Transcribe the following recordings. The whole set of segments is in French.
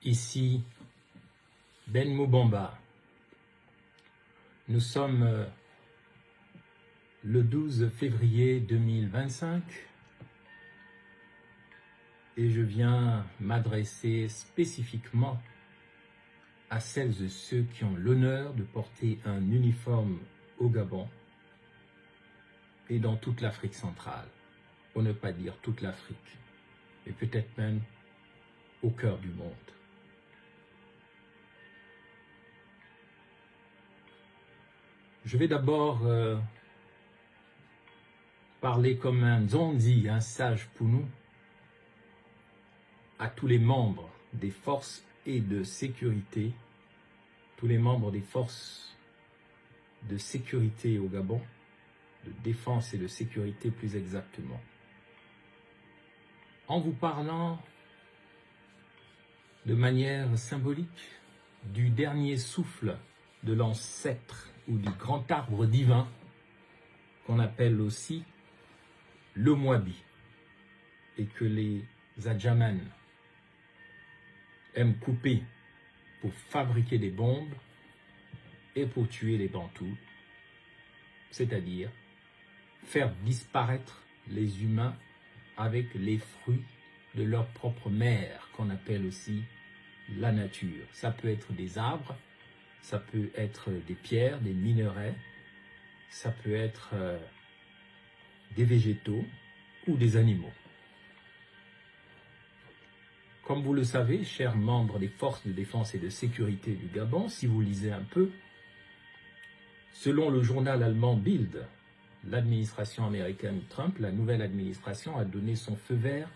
Ici Ben Moubamba. Nous sommes le 12 février 2025 et je viens m'adresser spécifiquement à celles et ceux qui ont l'honneur de porter un uniforme au Gabon et dans toute l'Afrique centrale, pour ne pas dire toute l'Afrique, et peut-être même au cœur du monde. Je vais d'abord parler comme un Zondi, un sage Pounou, à tous les membres des forces et de sécurité, tous les membres des forces de sécurité au Gabon, de défense et de sécurité plus exactement, en vous parlant de manière symbolique du dernier souffle de l'ancêtre ou du grand arbre divin qu'on appelle aussi le Mwabi et que les Adjamans aiment couper pour fabriquer des bombes et pour tuer les Bantous, c'est-à-dire faire disparaître les humains avec les fruits de leur propre mère, qu'on appelle aussi la nature. Ça peut être des arbres, ça peut être des pierres, des minerais, ça peut être des végétaux ou des animaux. Comme vous le savez, chers membres des forces de défense et de sécurité du Gabon, si vous lisez un peu, selon le journal allemand Bild, l'administration américaine Trump, la nouvelle administration, a donné son feu vert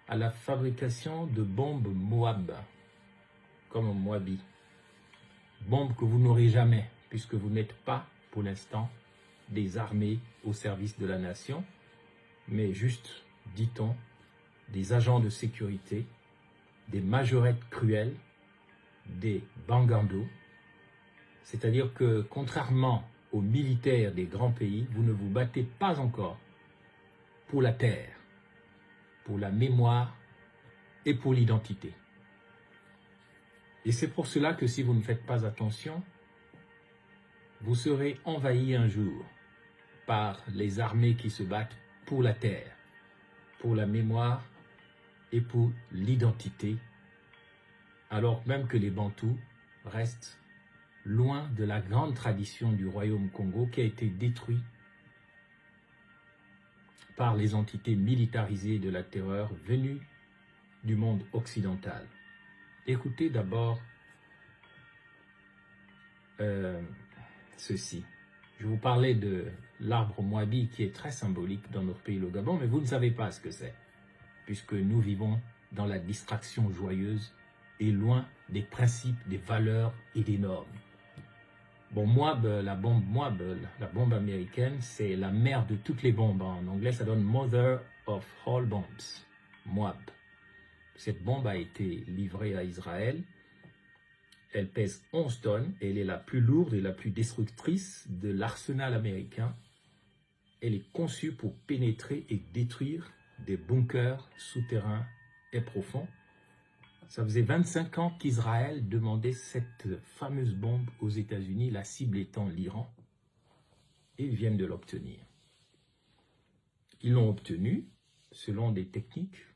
à la fabrication de bombes Moab, comme au Mwabi. Bombes que vous n'aurez jamais, puisque vous n'êtes pas, pour l'instant, des armées au service de la nation, mais juste, dit-on, des agents de sécurité, des majorettes cruelles, des bangandos. C'est-à-dire que, contrairement aux militaires des grands pays, vous ne vous battez pas encore pour la terre, pour la mémoire et pour l'identité. Et c'est pour cela que si vous ne faites pas attention, vous serez envahis un jour par les armées qui se battent pour la terre, pour la mémoire et pour l'identité, alors même que les Bantous restent loin de la grande tradition du royaume Congo qui a été détruit par les entités militarisées de la terreur venues du monde occidental. Écoutez d'abord ceci. Je vous parlais de l'arbre Mwabi qui est très symbolique dans notre pays, le Gabon, mais vous ne savez pas ce que c'est, puisque nous vivons dans la distraction joyeuse et loin des principes, des valeurs et des normes. Bon, Moab, la bombe Moab, la bombe américaine, c'est la mère de toutes les bombes. En anglais, ça donne Mother of all bombs, Moab. Cette bombe a été livrée à Israël. Elle pèse 11 tonnes et elle est la plus lourde et la plus destructrice de l'arsenal américain. Elle est conçue pour pénétrer et détruire des bunkers souterrains et profonds. Ça faisait 25 ans qu'Israël demandait cette fameuse bombe aux États-Unis, la cible étant l'Iran. Et ils viennent de l'obtenir. Ils l'ont obtenu selon des techniques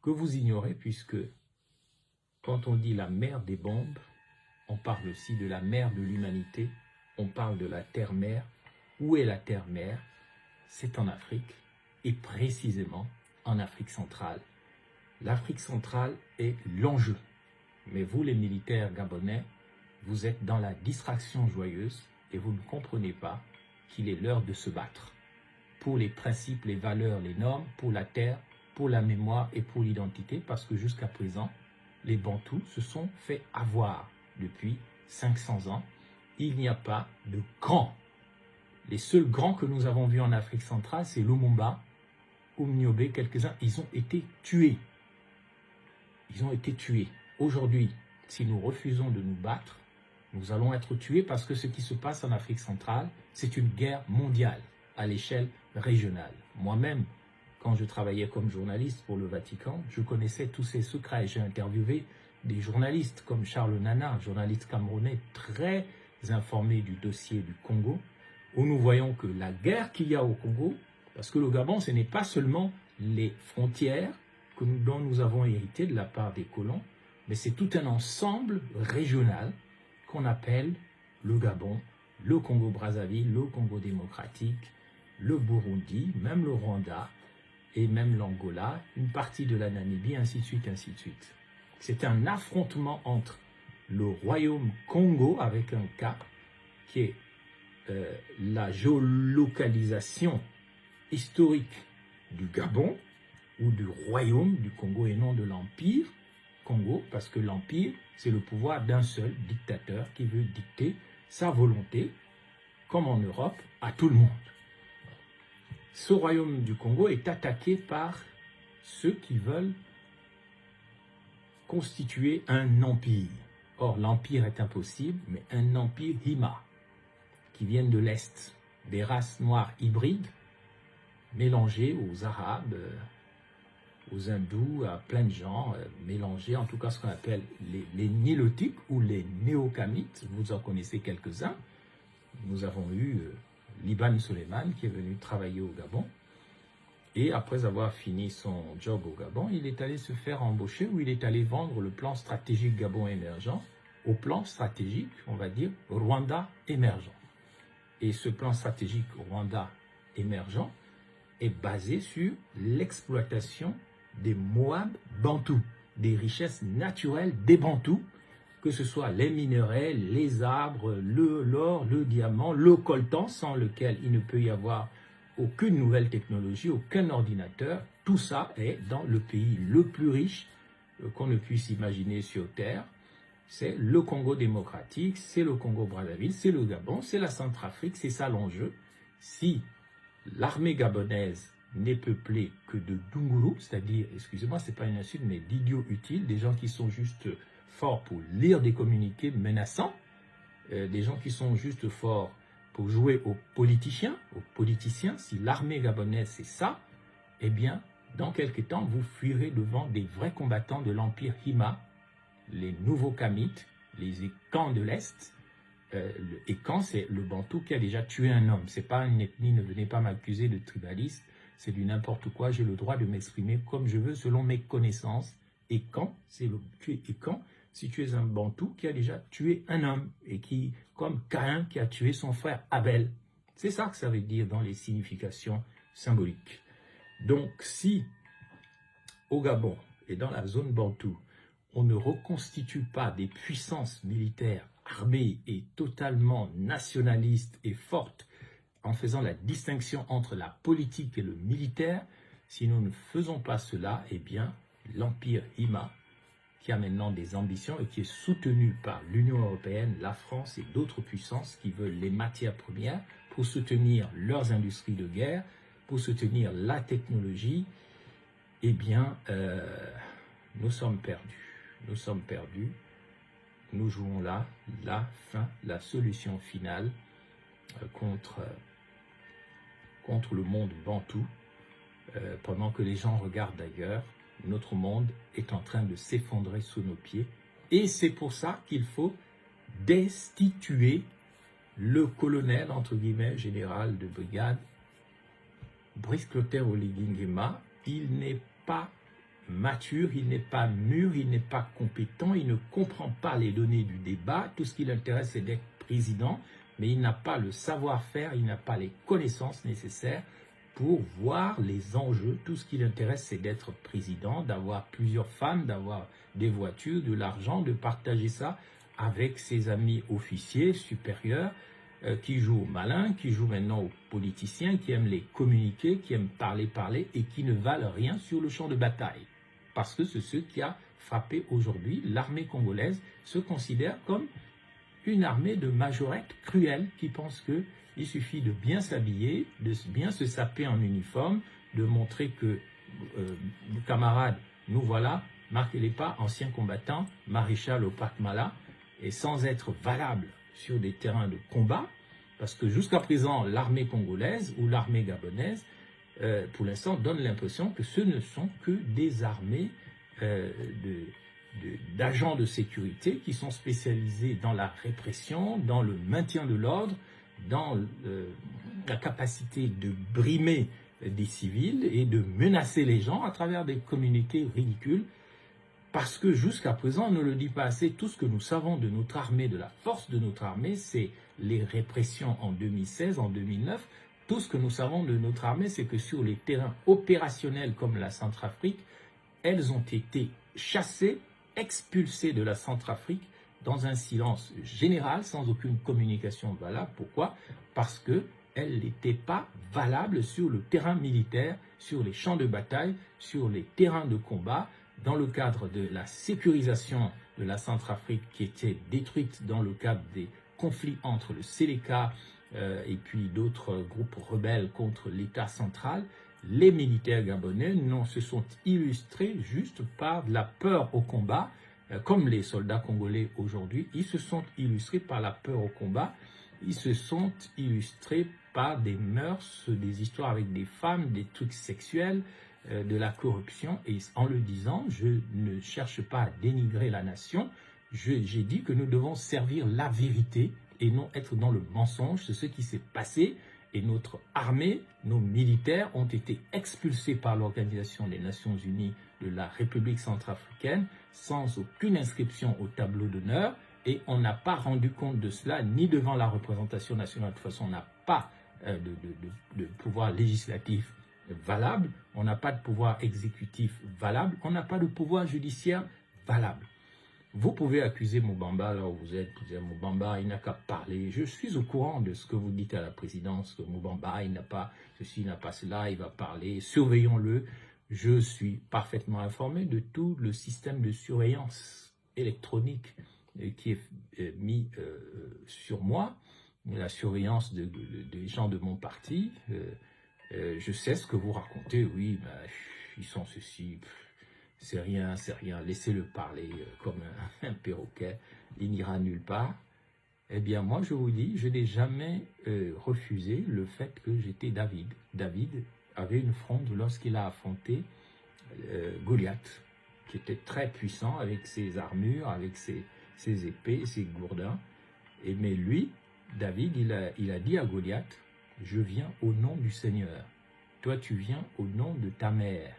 que vous ignorez, puisque quand on dit la mère des bombes, on parle aussi de la mère de l'humanité, on parle de la terre-mère. Où est la terre-mère? C'est en Afrique, et précisément en Afrique centrale. L'Afrique centrale est l'enjeu. Mais vous, les militaires gabonais, vous êtes dans la distraction joyeuse et vous ne comprenez pas qu'il est l'heure de se battre pour les principes, les valeurs, les normes, pour la terre, pour la mémoire et pour l'identité, parce que jusqu'à présent, les Bantous se sont fait avoir depuis 500 ans. Il n'y a pas de grands. Les seuls grands que nous avons vus en Afrique centrale, c'est Lumumba, Umniobe, quelques-uns, ils ont été tués. Ils ont été tués. Aujourd'hui, si nous refusons de nous battre, nous allons être tués parce que ce qui se passe en Afrique centrale, c'est une guerre mondiale à l'échelle régionale. Moi-même, quand je travaillais comme journaliste pour le Vatican, je connaissais tous ces secrets. J'ai interviewé des journalistes comme Charles Nana, journaliste camerounais très informé du dossier du Congo, où nous voyons que la guerre qu'il y a au Congo, parce que le Gabon, ce n'est pas seulement les frontières dont nous avons hérité de la part des colons, mais c'est tout un ensemble régional qu'on appelle le Gabon, le Congo-Brazzaville, le Congo démocratique, le Burundi, même le Rwanda, et même l'Angola, une partie de la Namibie, ainsi de suite, ainsi de suite. C'est un affrontement entre le royaume Congo, avec un K, qui est la géolocalisation historique du Gabon, ou du royaume du Congo et non de l'Empire Congo, parce que l'Empire, c'est le pouvoir d'un seul dictateur qui veut dicter sa volonté, comme en Europe, à tout le monde. Ce royaume du Congo est attaqué par ceux qui veulent constituer un empire. Or, l'empire est impossible, mais un empire Hima, qui viennent de l'Est, des races noires hybrides, mélangées aux Arabes, aux Hindous, à plein de gens, mélangés, en tout cas ce qu'on appelle les Nilotiques ou les Néokamites, vous en connaissez quelques-uns. Nous avons eu Liban Suleiman qui est venu travailler au Gabon, et après avoir fini son job au Gabon, il est allé se faire embaucher, ou il est allé vendre le plan stratégique Gabon émergent au plan stratégique, on va dire, Rwanda émergent. Et ce plan stratégique Rwanda émergent est basé sur l'exploitation des Moab bantous, des richesses naturelles des bantous, que ce soit les minerais, les arbres, l'or, le diamant, le coltan, sans lequel il ne peut y avoir aucune nouvelle technologie, aucun ordinateur. Tout ça est dans le pays le plus riche qu'on ne puisse imaginer sur Terre. C'est le Congo démocratique, c'est le Congo-Brazzaville, c'est le Gabon, c'est la Centrafrique, c'est ça l'enjeu. Si l'armée gabonaise n'est peuplée que de Dunguru, c'est-à-dire, excusez-moi, c'est pas une insulte, mais d'idiots utiles, des gens qui sont juste forts pour lire des communiqués menaçants, des gens qui sont juste forts pour jouer aux politiciens, si l'armée gabonaise c'est ça, eh bien, dans quelques temps, vous fuirez devant des vrais combattants de l'Empire Hima, les nouveaux Kamites, les Ekans de l'Est. Ekan, c'est le Bantou qui a déjà tué un homme. C'est pas une ethnie, ne venez pas m'accuser de tribaliste, c'est du n'importe quoi. J'ai le droit de m'exprimer comme je veux, selon mes connaissances. Ekan, tu es Ekan si tu es un Bantou qui a déjà tué un homme, et qui, comme Caïn qui a tué son frère Abel. C'est ça que ça veut dire dans les significations symboliques. Donc, si au Gabon et dans la zone Bantou, on ne reconstitue pas des puissances militaires armées et totalement nationalistes et fortes, en faisant la distinction entre la politique et le militaire, si nous ne faisons pas cela, eh bien, l'Empire Hima, qui a maintenant des ambitions et qui est soutenu par l'Union européenne, la France et d'autres puissances qui veulent les matières premières pour soutenir leurs industries de guerre, pour soutenir la technologie, eh bien, nous sommes perdus. Nous sommes perdus. Nous jouons là la fin, la solution finale contre le monde bantou. Pendant que les gens regardent ailleurs, notre monde est en train de s'effondrer sous nos pieds. Et c'est pour ça qu'il faut destituer le colonel, entre guillemets, général de brigade, Brice Clotaire Oligui Nguema. Il n'est pas mature, il n'est pas mûr, il n'est pas compétent, il ne comprend pas les données du débat. Tout ce qui l'intéresse, c'est d'être président, mais il n'a pas le savoir-faire, il n'a pas les connaissances nécessaires pour voir les enjeux. Tout ce qui l'intéresse, c'est d'être président, d'avoir plusieurs femmes, d'avoir des voitures, de l'argent, de partager ça avec ses amis officiers supérieurs qui jouent au malin, qui jouent maintenant aux politiciens, qui aiment les communiquer, qui aiment parler et qui ne valent rien sur le champ de bataille. Parce que c'est ce qui a frappé aujourd'hui. L'armée congolaise se considère comme une armée de majorettes cruelles qui pensent qu'il suffit de bien s'habiller, de bien se saper en uniforme, de montrer que, camarades, nous voilà, marquez les pas, anciens combattants, maréchal au parc Mala, et sans être valable sur des terrains de combat, parce que jusqu'à présent, l'armée congolaise ou l'armée gabonaise, pour l'instant, donne l'impression que ce ne sont que des armées d'agents de sécurité qui sont spécialisés dans la répression, dans le maintien de l'ordre, dans la capacité de brimer des civils et de menacer les gens à travers des communiqués ridicules. Parce que jusqu'à présent, on ne le dit pas assez, tout ce que nous savons de notre armée, de la force de notre armée, c'est les répressions en 2016, en 2009. Tout ce que nous savons de notre armée, c'est que sur les terrains opérationnels comme la Centrafrique, elles ont été chassées, expulsées de la Centrafrique dans un silence général, sans aucune communication valable. Pourquoi? Parce qu'elles n'étaient pas valables sur le terrain militaire, sur les champs de bataille, sur les terrains de combat, dans le cadre de la sécurisation de la Centrafrique qui était détruite dans le cadre des conflits entre le Séléka et puis d'autres groupes rebelles contre l'État central. Les militaires gabonais se sont illustrés juste par de la peur au combat, comme les soldats congolais aujourd'hui. Ils se sont illustrés par la peur au combat, ils se sont illustrés par des mœurs, des histoires avec des femmes, des trucs sexuels, de la corruption. Et en le disant, je ne cherche pas à dénigrer la nation, j'ai dit que nous devons servir la vérité et non être dans le mensonge. C'est ce qui s'est passé. Et notre armée, nos militaires ont été expulsés par l'Organisation des Nations Unies de la République centrafricaine sans aucune inscription au tableau d'honneur. Et on n'a pas rendu compte de cela ni devant la représentation nationale. De toute façon, on n'a pas de pouvoir législatif valable, on n'a pas de pouvoir exécutif valable, on n'a pas de pouvoir judiciaire valable. Vous pouvez accuser Moubamba là où vous êtes, vous dites Moubamba, il n'a qu'à parler. Je suis au courant de ce que vous dites à la présidence, que Moubamba, il n'a pas ceci, il n'a pas cela, il va parler, surveillons-le. Je suis parfaitement informé de tout le système de surveillance électronique qui est mis sur moi, la surveillance des gens de mon parti. Je sais ce que vous racontez, oui, ils sont ceci, c'est rien, laissez-le parler comme un perroquet, il n'ira nulle part. Eh bien, moi, je vous dis, je n'ai jamais refusé le fait que j'étais David. David avait une fronde lorsqu'il a affronté Goliath, qui était très puissant avec ses armures, avec ses épées, ses gourdins. Mais lui, David, il a dit à Goliath, « Je viens au nom du Seigneur. Toi, tu viens au nom de ta mère.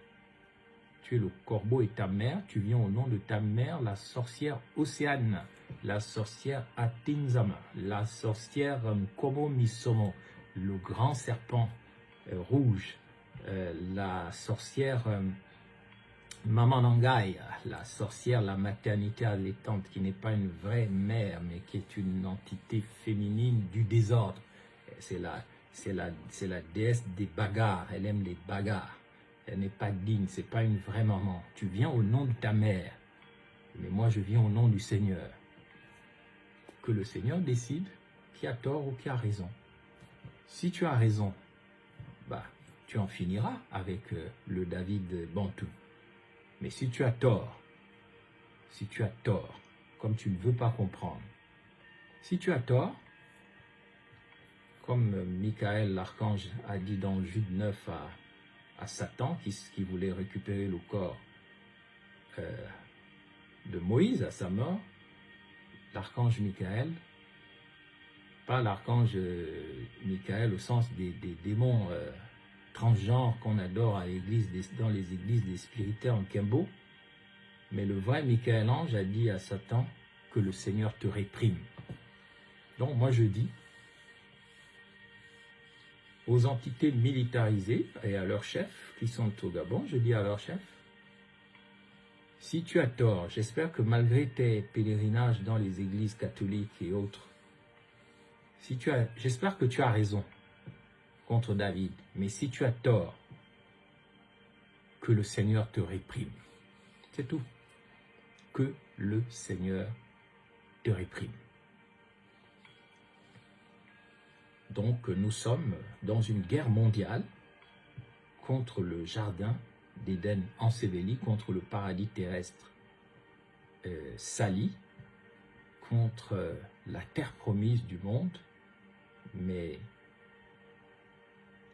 Tu es le corbeau et ta mère, tu viens au nom de ta mère, la sorcière Océane, la sorcière Atinzama, la sorcière Kobo Misomo, le grand serpent rouge, la sorcière Mamanangai, la sorcière, la maternité allaitante, qui n'est pas une vraie mère, mais qui est une entité féminine du désordre. C'est la déesse des bagarres, elle aime les bagarres. Elle n'est pas digne, c'est pas une vraie maman. Tu viens au nom de ta mère, mais moi je viens au nom du Seigneur. Que le Seigneur décide qui a tort ou qui a raison. Si tu as raison, tu en finiras avec le David Bantou. Mais si tu as tort, comme tu ne veux pas comprendre, si tu as tort, comme Michael l'archange a dit dans Jude 9 à Satan, qui voulait récupérer le corps de Moïse à sa mort, l'archange Michael, pas l'archange Michael au sens des démons transgenres qu'on adore à l'église, dans les églises des spiritaires en Kimbo, mais le vrai Michael-Ange a dit à Satan que le Seigneur te réprime. Donc moi je dis aux entités militarisées et à leurs chefs qui sont au Gabon, je dis à leurs chefs, si tu as tort, j'espère que malgré tes pèlerinages dans les églises catholiques et autres, j'espère que tu as raison contre David, mais si tu as tort, que le Seigneur te réprime. C'est tout. Que le Seigneur te réprime. Donc nous sommes dans une guerre mondiale contre le jardin d'Éden enseveli, contre le paradis terrestre sali, contre la terre promise du monde, mais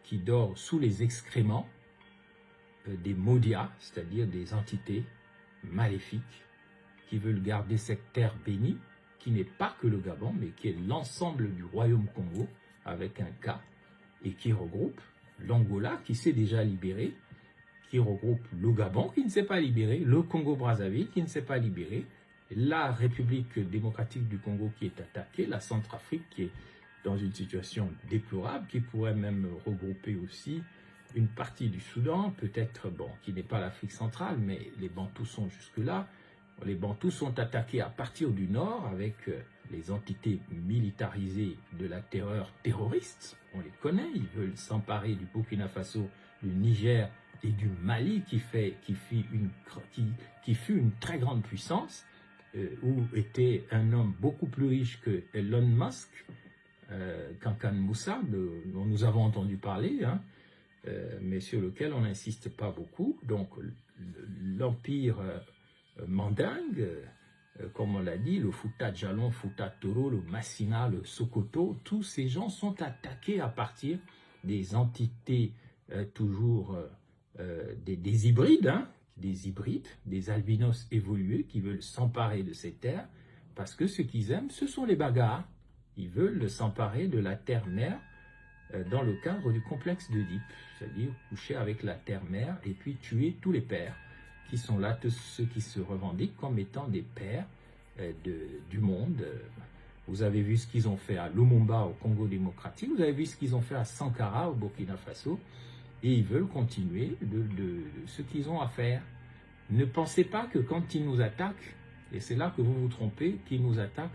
qui dort sous les excréments des maudias, c'est-à-dire des entités maléfiques qui veulent garder cette terre bénie, qui n'est pas que le Gabon, mais qui est l'ensemble du royaume Congo, avec un K, et qui regroupe l'Angola, qui s'est déjà libéré, qui regroupe le Gabon, qui ne s'est pas libéré, le Congo-Brazzaville, qui ne s'est pas libéré, la République démocratique du Congo qui est attaquée, la Centrafrique qui est dans une situation déplorable, qui pourrait même regrouper aussi une partie du Soudan, peut-être, bon, qui n'est pas l'Afrique centrale, mais les Bantous sont jusque-là. Les Bantous sont attaqués à partir du nord avec les entités militarisées de la terreur terroriste. On les connaît, ils veulent s'emparer du Burkina Faso, du Niger et du Mali qui fut une très grande puissance, où était un homme beaucoup plus riche que Elon Musk, Kankan Moussa, dont nous avons entendu parler, hein, mais sur lequel on n'insiste pas beaucoup. Donc l'empire mandingue, comme on l'a dit, le Fouta Djalon, Fouta Toro, le Massina, le Sokoto, tous ces gens sont attaqués à partir des entités toujours des hybrides, hein, des albinos évolués qui veulent s'emparer de ces terres, parce que ce qu'ils aiment, ce sont les bagarres. Ils veulent s'emparer de la terre-mère dans le cadre du complexe d'Oedipe, c'est-à-dire coucher avec la terre-mère et puis tuer tous les pères qui sont là, tous ceux qui se revendiquent comme étant des pères du monde. Vous avez vu ce qu'ils ont fait à Lumumba au Congo démocratique, vous avez vu ce qu'ils ont fait à Sankara au Burkina Faso, et ils veulent continuer de ce qu'ils ont à faire. Ne pensez pas que quand ils nous attaquent, et c'est là que vous vous trompez, qu'ils nous attaquent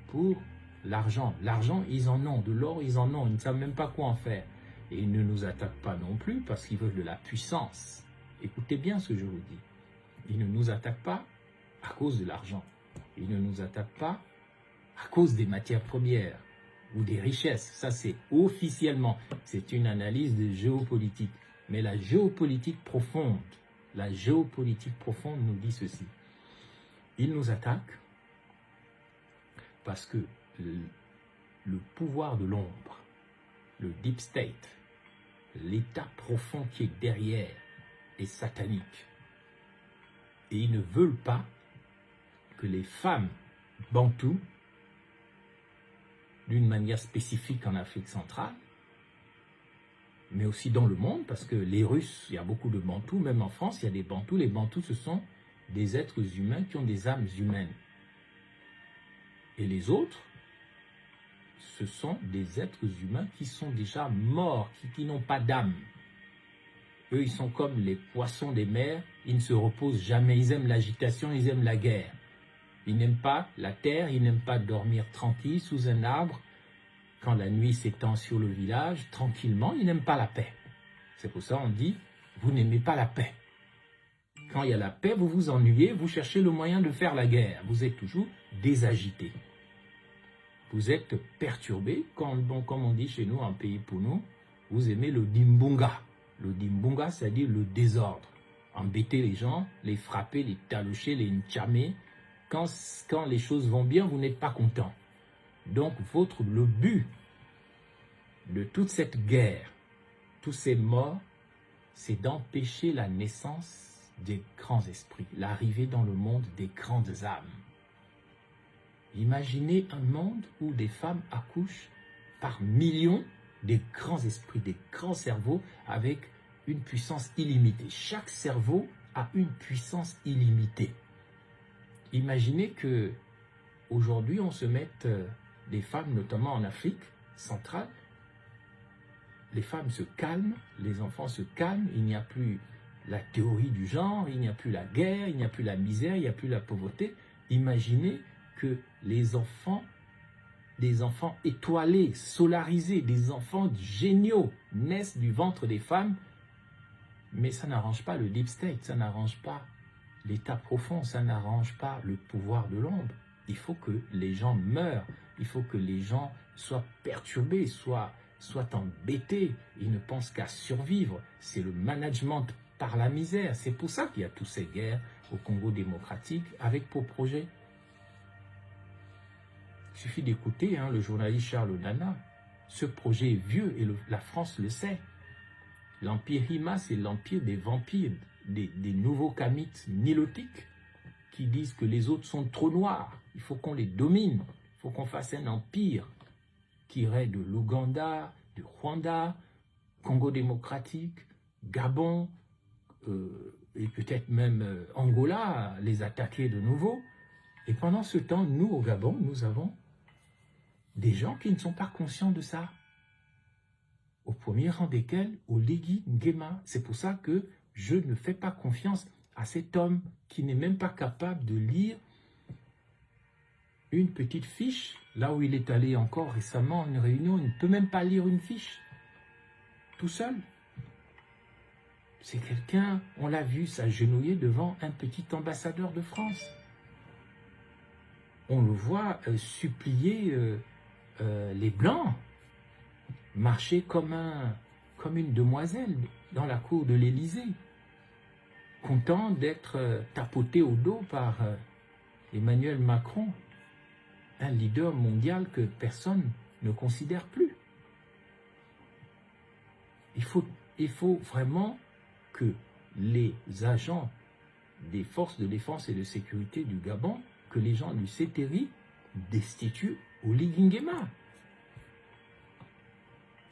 pour l'argent. L'argent, ils en ont, de l'or, ils en ont, ils ne savent même pas quoi en faire. Et ils ne nous attaquent pas non plus parce qu'ils veulent de la puissance. Écoutez bien ce que je vous dis. Ils ne nous attaquent pas à cause de l'argent. Ils ne nous attaquent pas à cause des matières premières ou des richesses. Ça, c'est officiellement. C'est une analyse de géopolitique. Mais la géopolitique profonde nous dit ceci. Ils nous attaquent parce que le pouvoir de l'ombre, le deep state, l'état profond qui est derrière est satanique. Et ils ne veulent pas que les femmes bantoues, d'une manière spécifique en Afrique centrale, mais aussi dans le monde, parce que les Russes, il y a beaucoup de bantous, même en France, il y a des bantous. Les bantous, ce sont des êtres humains qui ont des âmes humaines. Et les autres, ce sont des êtres humains qui sont déjà morts, qui n'ont pas d'âme. Eux, ils sont comme les poissons des mers, ils ne se reposent jamais, ils aiment l'agitation, ils aiment la guerre. Ils n'aiment pas la terre, ils n'aiment pas dormir tranquille sous un arbre, quand la nuit s'étend sur le village, tranquillement, ils n'aiment pas la paix. C'est pour ça qu'on dit, vous n'aimez pas la paix. Quand il y a la paix, vous vous ennuyez, vous cherchez le moyen de faire la guerre. Vous êtes toujours désagité. Vous êtes perturbé, comme on dit chez nous en pays pour nous, vous aimez le dimbunga. Le dimbunga, c'est-à-dire le désordre. Embêter les gens, les frapper, les talocher, les ntchamer. Quand les choses vont bien, vous n'êtes pas content. Donc, le but de toute cette guerre, tous ces morts, c'est d'empêcher la naissance des grands esprits, l'arrivée dans le monde des grandes âmes. Imaginez un monde où des femmes accouchent par millions des grands esprits, des grands cerveaux avec une puissance illimitée. Chaque cerveau a une puissance illimitée. Imaginez que aujourd'hui on se mette des femmes, notamment en Afrique centrale, les femmes se calment, les enfants se calment, il n'y a plus la théorie du genre, il n'y a plus la guerre, il n'y a plus la misère, il n'y a plus la pauvreté. Imaginez que des enfants étoilés, solarisés, des enfants géniaux naissent du ventre des femmes, mais ça n'arrange pas le deep state, ça n'arrange pas l'état profond, ça n'arrange pas le pouvoir de l'ombre. Il faut que les gens meurent, il faut que les gens soient perturbés, soient embêtés, ils ne pensent qu'à survivre. C'est le management par la misère. C'est pour ça qu'il y a toutes ces guerres au Congo démocratique avec pour projet. Il suffit d'écouter le journaliste Charles Nana. Ce projet est vieux et la France le sait. L'empire Hima, c'est l'empire des vampires, des nouveaux kamites nilotiques. qui disent que les autres sont trop noirs. Il faut qu'on les domine. Il faut qu'on fasse un empire qui irait de l'Ouganda, du Rwanda, Congo démocratique, Gabon, et peut-être même Angola, les attaquer de nouveau. Et pendant ce temps, nous, au Gabon, nous avons des gens qui ne sont pas conscients de ça. Au premier rang desquels, Oligui Nguema. C'est pour ça que je ne fais pas confiance à cet homme qui n'est même pas capable de lire une petite fiche. Là où il est allé encore récemment à une réunion, il ne peut même pas lire une fiche. Tout seul. C'est quelqu'un, on l'a vu s'agenouiller devant un petit ambassadeur de France. On le voit supplier les Blancs, marcher comme une demoiselle dans la cour de l'Élysée, content d'être tapoté au dos par Emmanuel Macron, un leader mondial que personne ne considère plus. Il faut vraiment que les agents des forces de défense et de sécurité du Gabon, que les gens du CTRI destituent Oligui Nguema.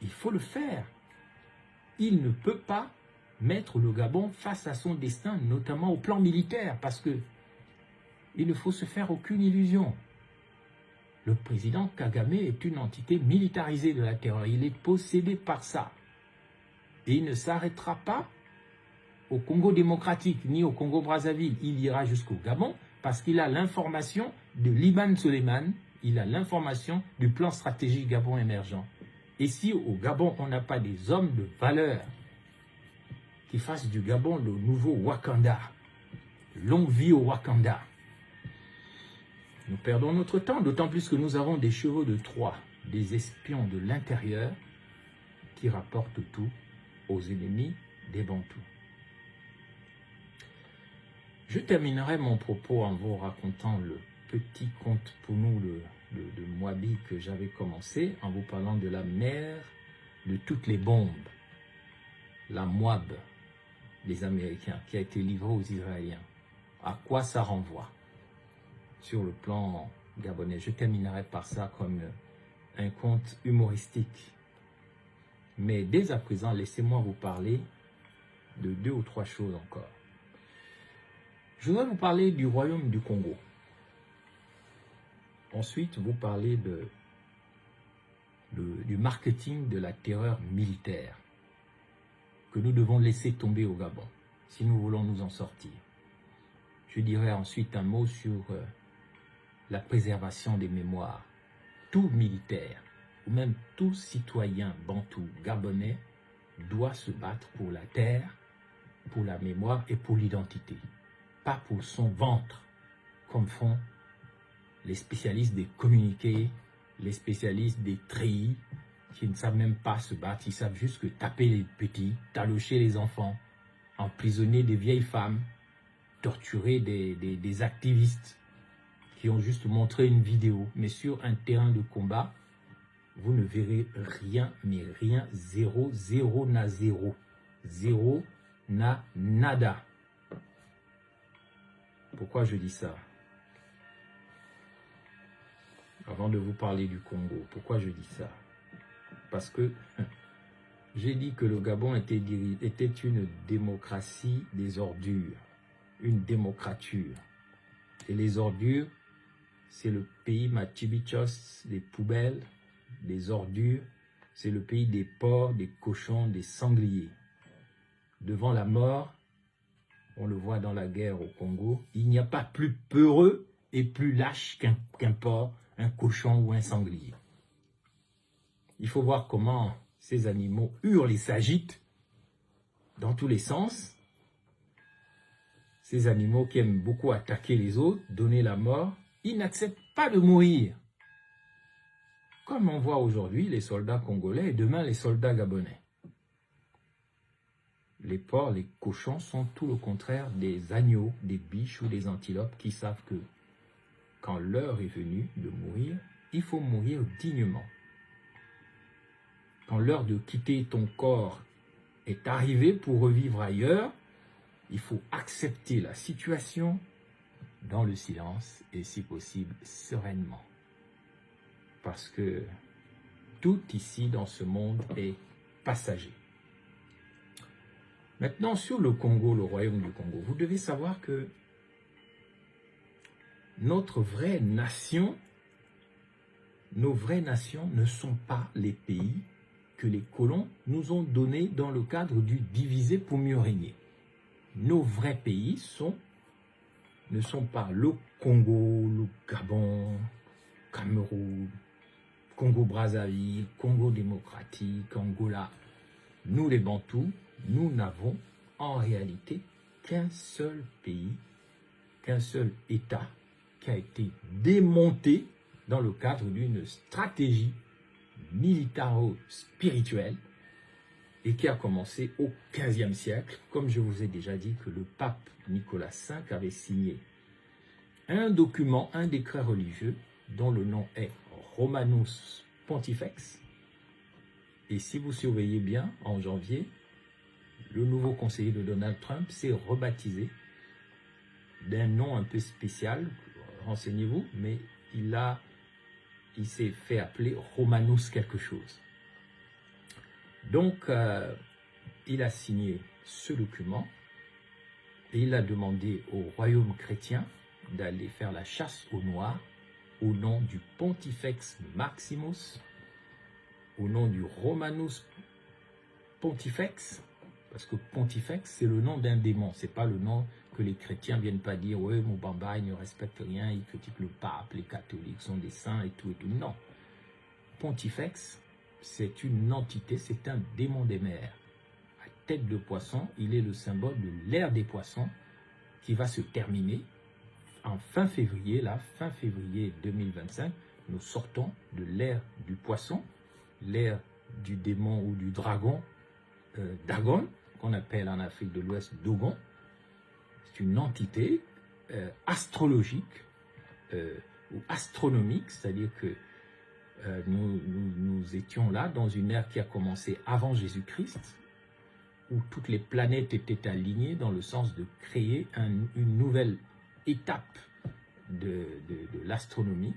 Il faut le faire. Il ne peut pas mettre le Gabon face à son destin, notamment au plan militaire, parce que il ne faut se faire aucune illusion. Le président Kagame est une entité militarisée de la terreur. Il est possédé par ça. Et il ne s'arrêtera pas au Congo démocratique, ni au Congo-Brazzaville. Il ira jusqu'au Gabon parce qu'il a l'information de Liban Soleiman, il a l'information du plan stratégique Gabon émergent. Et si au Gabon, on n'a pas des hommes de valeur qui fassent du Gabon le nouveau Wakanda, longue vie au Wakanda, nous perdons notre temps, d'autant plus que nous avons des chevaux de Troie, des espions de l'intérieur qui rapportent tout aux ennemis des Bantous. Je terminerai mon propos en vous racontant le petit conte pour nous de Moabi que j'avais commencé, en vous parlant de la mère de toutes les bombes, la Moab des Américains, qui a été livrée aux Israéliens. À quoi ça renvoie sur le plan gabonais? Je terminerai par ça comme un conte humoristique. Mais dès à présent, laissez-moi vous parler de 2 ou 3 choses encore. Je voudrais vous parler du royaume du Congo. Ensuite, vous parler du marketing de la terreur militaire que nous devons laisser tomber au Gabon si nous voulons nous en sortir. Je dirai ensuite un mot sur la préservation des mémoires. Tout militaire, ou même tout citoyen bantou gabonais, doit se battre pour la terre, pour la mémoire et pour l'identité. Pas pour son ventre, comme font les spécialistes des communiqués, les spécialistes des treillis, qui ne savent même pas se battre, ils savent juste que taper les petits, talocher les enfants, emprisonner des vieilles femmes, torturer des activistes qui ont juste montré une vidéo. Mais sur un terrain de combat, vous ne verrez rien, mais rien, zéro na zéro. Zéro na nada. Pourquoi je dis ça? Avant de vous parler du Congo, pourquoi je dis ça? Parce que j'ai dit que le Gabon était une démocratie des ordures, une démocrature. Et les ordures, c'est le pays Machibichos, des poubelles, des ordures, c'est le pays des porcs, des cochons, des sangliers. Devant la mort, on le voit dans la guerre au Congo, il n'y a pas plus peureux et plus lâche qu'un porc, un cochon ou un sanglier. Il faut voir comment ces animaux hurlent et s'agitent dans tous les sens. Ces animaux qui aiment beaucoup attaquer les autres, donner la mort, ils n'acceptent pas de mourir. Comme on voit aujourd'hui les soldats congolais et demain les soldats gabonais. Les porcs, les cochons sont tout le contraire des agneaux, des biches ou des antilopes qui savent que quand l'heure est venue de mourir, il faut mourir dignement. Quand l'heure de quitter ton corps est arrivée pour revivre ailleurs, il faut accepter la situation dans le silence et si possible sereinement. Parce que tout ici dans ce monde est passager. Maintenant, sur le Congo, le royaume du Congo, vous devez savoir que notre vraie nation, nos vraies nations ne sont pas les pays que les colons nous ont donnés dans le cadre du diviser pour mieux régner. Nos vrais pays ne sont pas le Congo, le Gabon, Cameroun, Congo-Brazzaville, Congo démocratique, Angola. Nous les Bantous, nous n'avons en réalité qu'un seul pays, qu'un seul État qui a été démonté dans le cadre d'une stratégie militaro-spirituelle et qui a commencé au XVe siècle, comme je vous ai déjà dit que le pape Nicolas V avait signé un document, un décret religieux dont le nom est Romanus Pontifex. Et si vous surveillez bien, en janvier, le nouveau conseiller de Donald Trump s'est rebaptisé d'un nom un peu spécial, renseignez-vous, mais il s'est fait appeler Romanus quelque chose. Donc, il a signé ce document et il a demandé au royaume chrétien d'aller faire la chasse aux Noirs au nom du Pontifex Maximus, au nom du Romanus Pontifex, parce que Pontifex, c'est le nom d'un démon, c'est pas le nom que les chrétiens viennent pas dire, ouais, Moubamba, il ne respecte rien, il critique le pape, les catholiques sont des saints et tout. Non. Pontifex, c'est une entité, c'est un démon des mers. À tête de poisson, il est le symbole de l'ère des poissons qui va se terminer en fin février, fin février 2025. Nous sortons de l'ère du poisson, l'ère du démon ou du dragon Dagon, qu'on appelle en Afrique de l'Ouest Dogon. C'est une entité astrologique ou astronomique, c'est-à-dire que nous étions là dans une ère qui a commencé avant Jésus-Christ, où toutes les planètes étaient alignées dans le sens de créer une nouvelle étape de l'astronomie.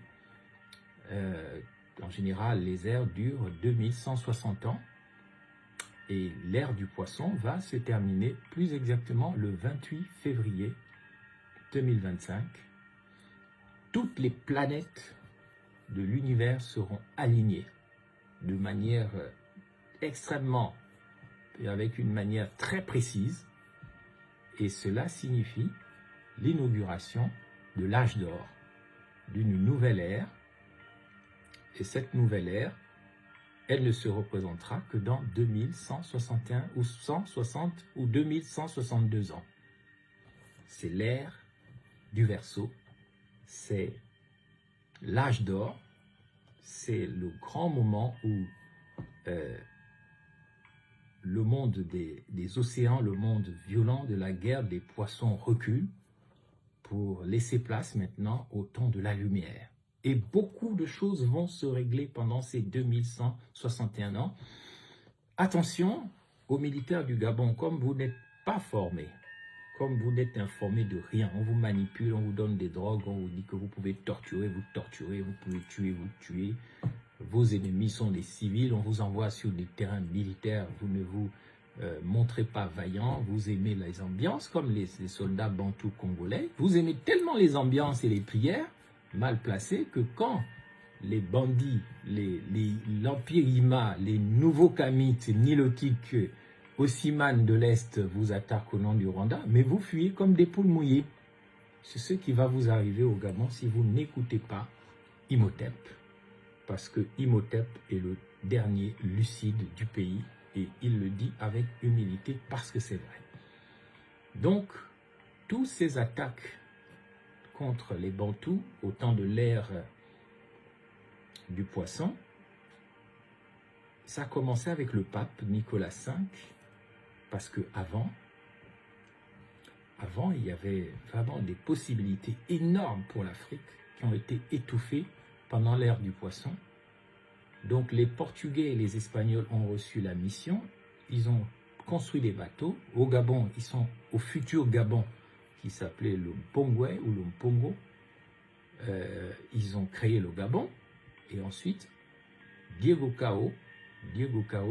En général, les ères durent 2160 ans. Et l'ère du poisson va se terminer plus exactement le 28 février 2025. Toutes les planètes de l'univers seront alignées de manière extrêmement, et avec une manière très précise. Et cela signifie l'inauguration de l'âge d'or, d'une nouvelle ère. Et cette nouvelle ère, elle ne se représentera que dans 2161 ou 160 ou 2162 ans. C'est l'ère du Verseau, c'est l'âge d'or, c'est le grand moment où le monde des océans, le monde violent de la guerre des poissons recule pour laisser place maintenant au temps de la lumière. Et beaucoup de choses vont se régler pendant ces 2161 ans. Attention aux militaires du Gabon, comme vous n'êtes pas formés, comme vous n'êtes informés de rien, on vous manipule, on vous donne des drogues, on vous dit que vous pouvez torturer, vous pouvez tuer, vous tuez. Vos ennemis sont des civils, on vous envoie sur des terrains militaires, vous ne vous montrez pas vaillant, vous aimez les ambiances comme les soldats bantous congolais, vous aimez tellement les ambiances et les prières, mal placé que quand les bandits, l'Empire Ima, les nouveaux Kamites, Nilotiques, Osiman de l'Est vous attaquent au nom du Rwanda, mais vous fuyez comme des poules mouillées. C'est ce qui va vous arriver au Gabon si vous n'écoutez pas Imhotep. Parce que Imhotep est le dernier lucide du pays et il le dit avec humilité parce que c'est vrai. Donc, tous ces attaques contre les Bantous au temps de l'ère du poisson, ça a commencé avec le pape Nicolas V, parce que avant il y avait vraiment des possibilités énormes pour l'Afrique qui ont été étouffées pendant l'ère du poisson. Donc les Portugais et les Espagnols ont reçu la mission, ils ont construit des bateaux. Au Gabon, ils sont au futur Gabon, qui s'appelait le Mpongwe ou le Mpongo. Ils ont créé le Gabon. Et ensuite, Diego Cao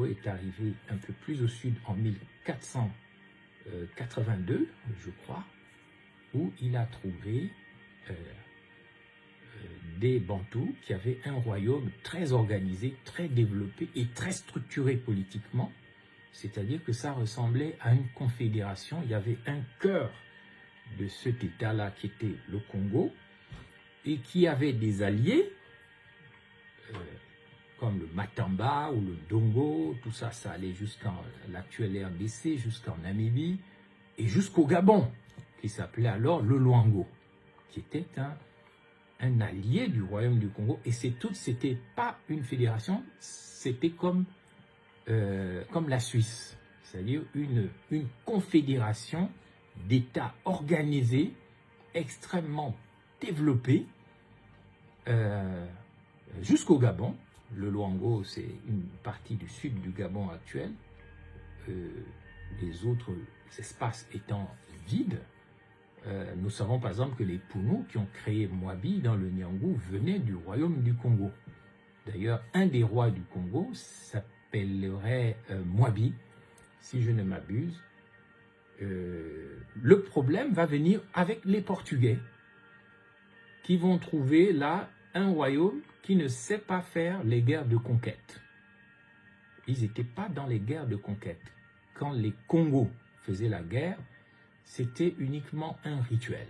est arrivé un peu plus au sud en 1482, je crois, où il a trouvé des Bantous qui avaient un royaume très organisé, très développé et très structuré politiquement. C'est-à-dire que ça ressemblait à une confédération. Il y avait un cœur de cet État-là qui était le Congo et qui avait des alliés comme le Matamba ou le Dongo. Tout ça, ça allait jusqu'en l'actuelle RDC, jusqu'en Namibie et jusqu'au Gabon, qui s'appelait alors le Luango, qui était un allié du royaume du Congo. Et c'était pas une fédération, c'était comme la Suisse, c'est-à-dire une confédération d'États organisés, extrêmement développés, jusqu'au Gabon. Le Luango, c'est une partie du sud du Gabon actuel, les autres espaces étant vides. Nous savons par exemple que les Pounous qui ont créé Mwabi dans le Nyangou venaient du royaume du Congo. D'ailleurs, un des rois du Congo s'appellerait Mwabi, si je ne m'abuse. Le problème va venir avec les Portugais, qui vont trouver là un royaume qui ne sait pas faire les guerres de conquête. Ils n'étaient pas dans les guerres de conquête. Quand les Congos faisaient la guerre, c'était uniquement un rituel.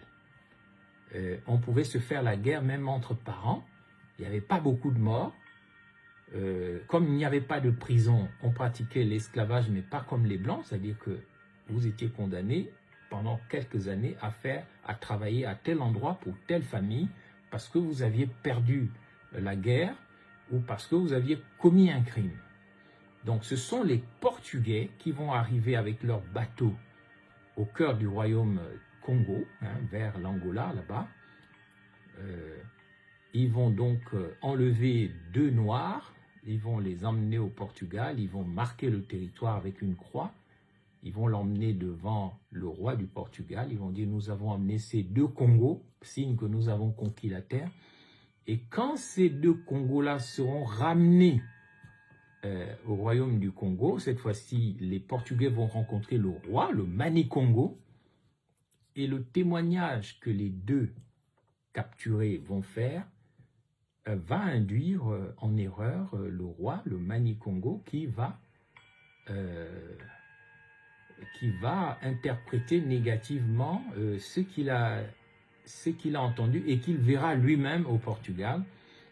On pouvait se faire la guerre même entre parents. Il n'y avait pas beaucoup de morts. Comme il n'y avait pas de prison, on pratiquait l'esclavage, mais pas comme les Blancs, c'est-à-dire que vous étiez condamné pendant quelques années à travailler à tel endroit pour telle famille, parce que vous aviez perdu la guerre ou parce que vous aviez commis un crime. Donc ce sont les Portugais qui vont arriver avec leurs bateaux au cœur du royaume Congo, vers l'Angola là-bas. Ils vont donc enlever 2 Noirs, ils vont les emmener au Portugal, ils vont marquer le territoire avec une croix, ils vont l'emmener devant le roi du Portugal, ils vont dire: nous avons emmené ces 2 Congos, signe que nous avons conquis la terre. Et quand ces 2 Congos-là seront ramenés au royaume du Congo, cette fois-ci, les Portugais vont rencontrer le roi, le Mani Congo, et le témoignage que les 2 capturés vont faire va induire en erreur le roi, le Mani Congo, qui va interpréter négativement ce qu'il a entendu et qu'il verra lui-même au Portugal,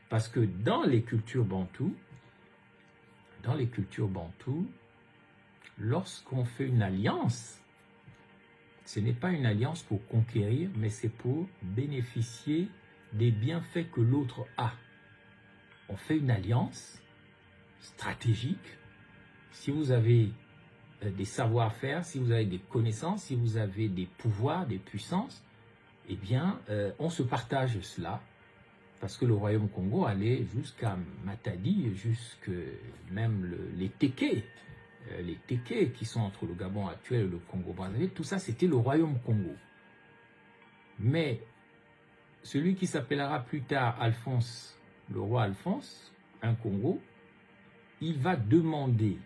parce que dans les cultures bantoues, lorsqu'on fait une alliance, ce n'est pas une alliance pour conquérir, mais c'est pour bénéficier des bienfaits que l'autre a. On fait une alliance stratégique. Si vous avez des savoir-faire, si vous avez des connaissances, si vous avez des pouvoirs, des puissances, eh bien, on se partage cela, parce que le royaume Congo allait jusqu'à Matadi, jusque même les Téké qui sont entre le Gabon actuel et le Congo-Brazzaville. Tout ça, c'était le royaume Congo. Mais celui qui s'appellera plus tard Alphonse, le roi Alphonse, un Congo, il va demander,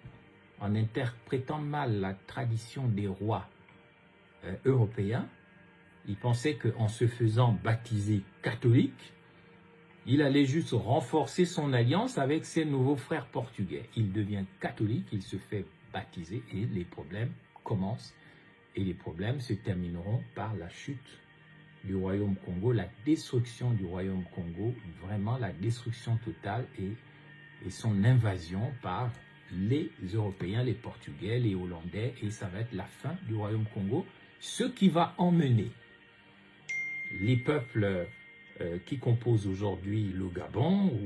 en interprétant mal la tradition des rois européens, il pensait qu'en se faisant baptiser catholique, il allait juste renforcer son alliance avec ses nouveaux frères portugais. Il devient catholique, il se fait baptiser et les problèmes commencent. Et les problèmes se termineront par la chute du royaume Congo, la destruction du royaume Congo, vraiment la destruction totale et son invasion par les Européens, les Portugais, les Hollandais, et ça va être la fin du royaume Congo, ce qui va emmener les peuples qui composent aujourd'hui le Gabon,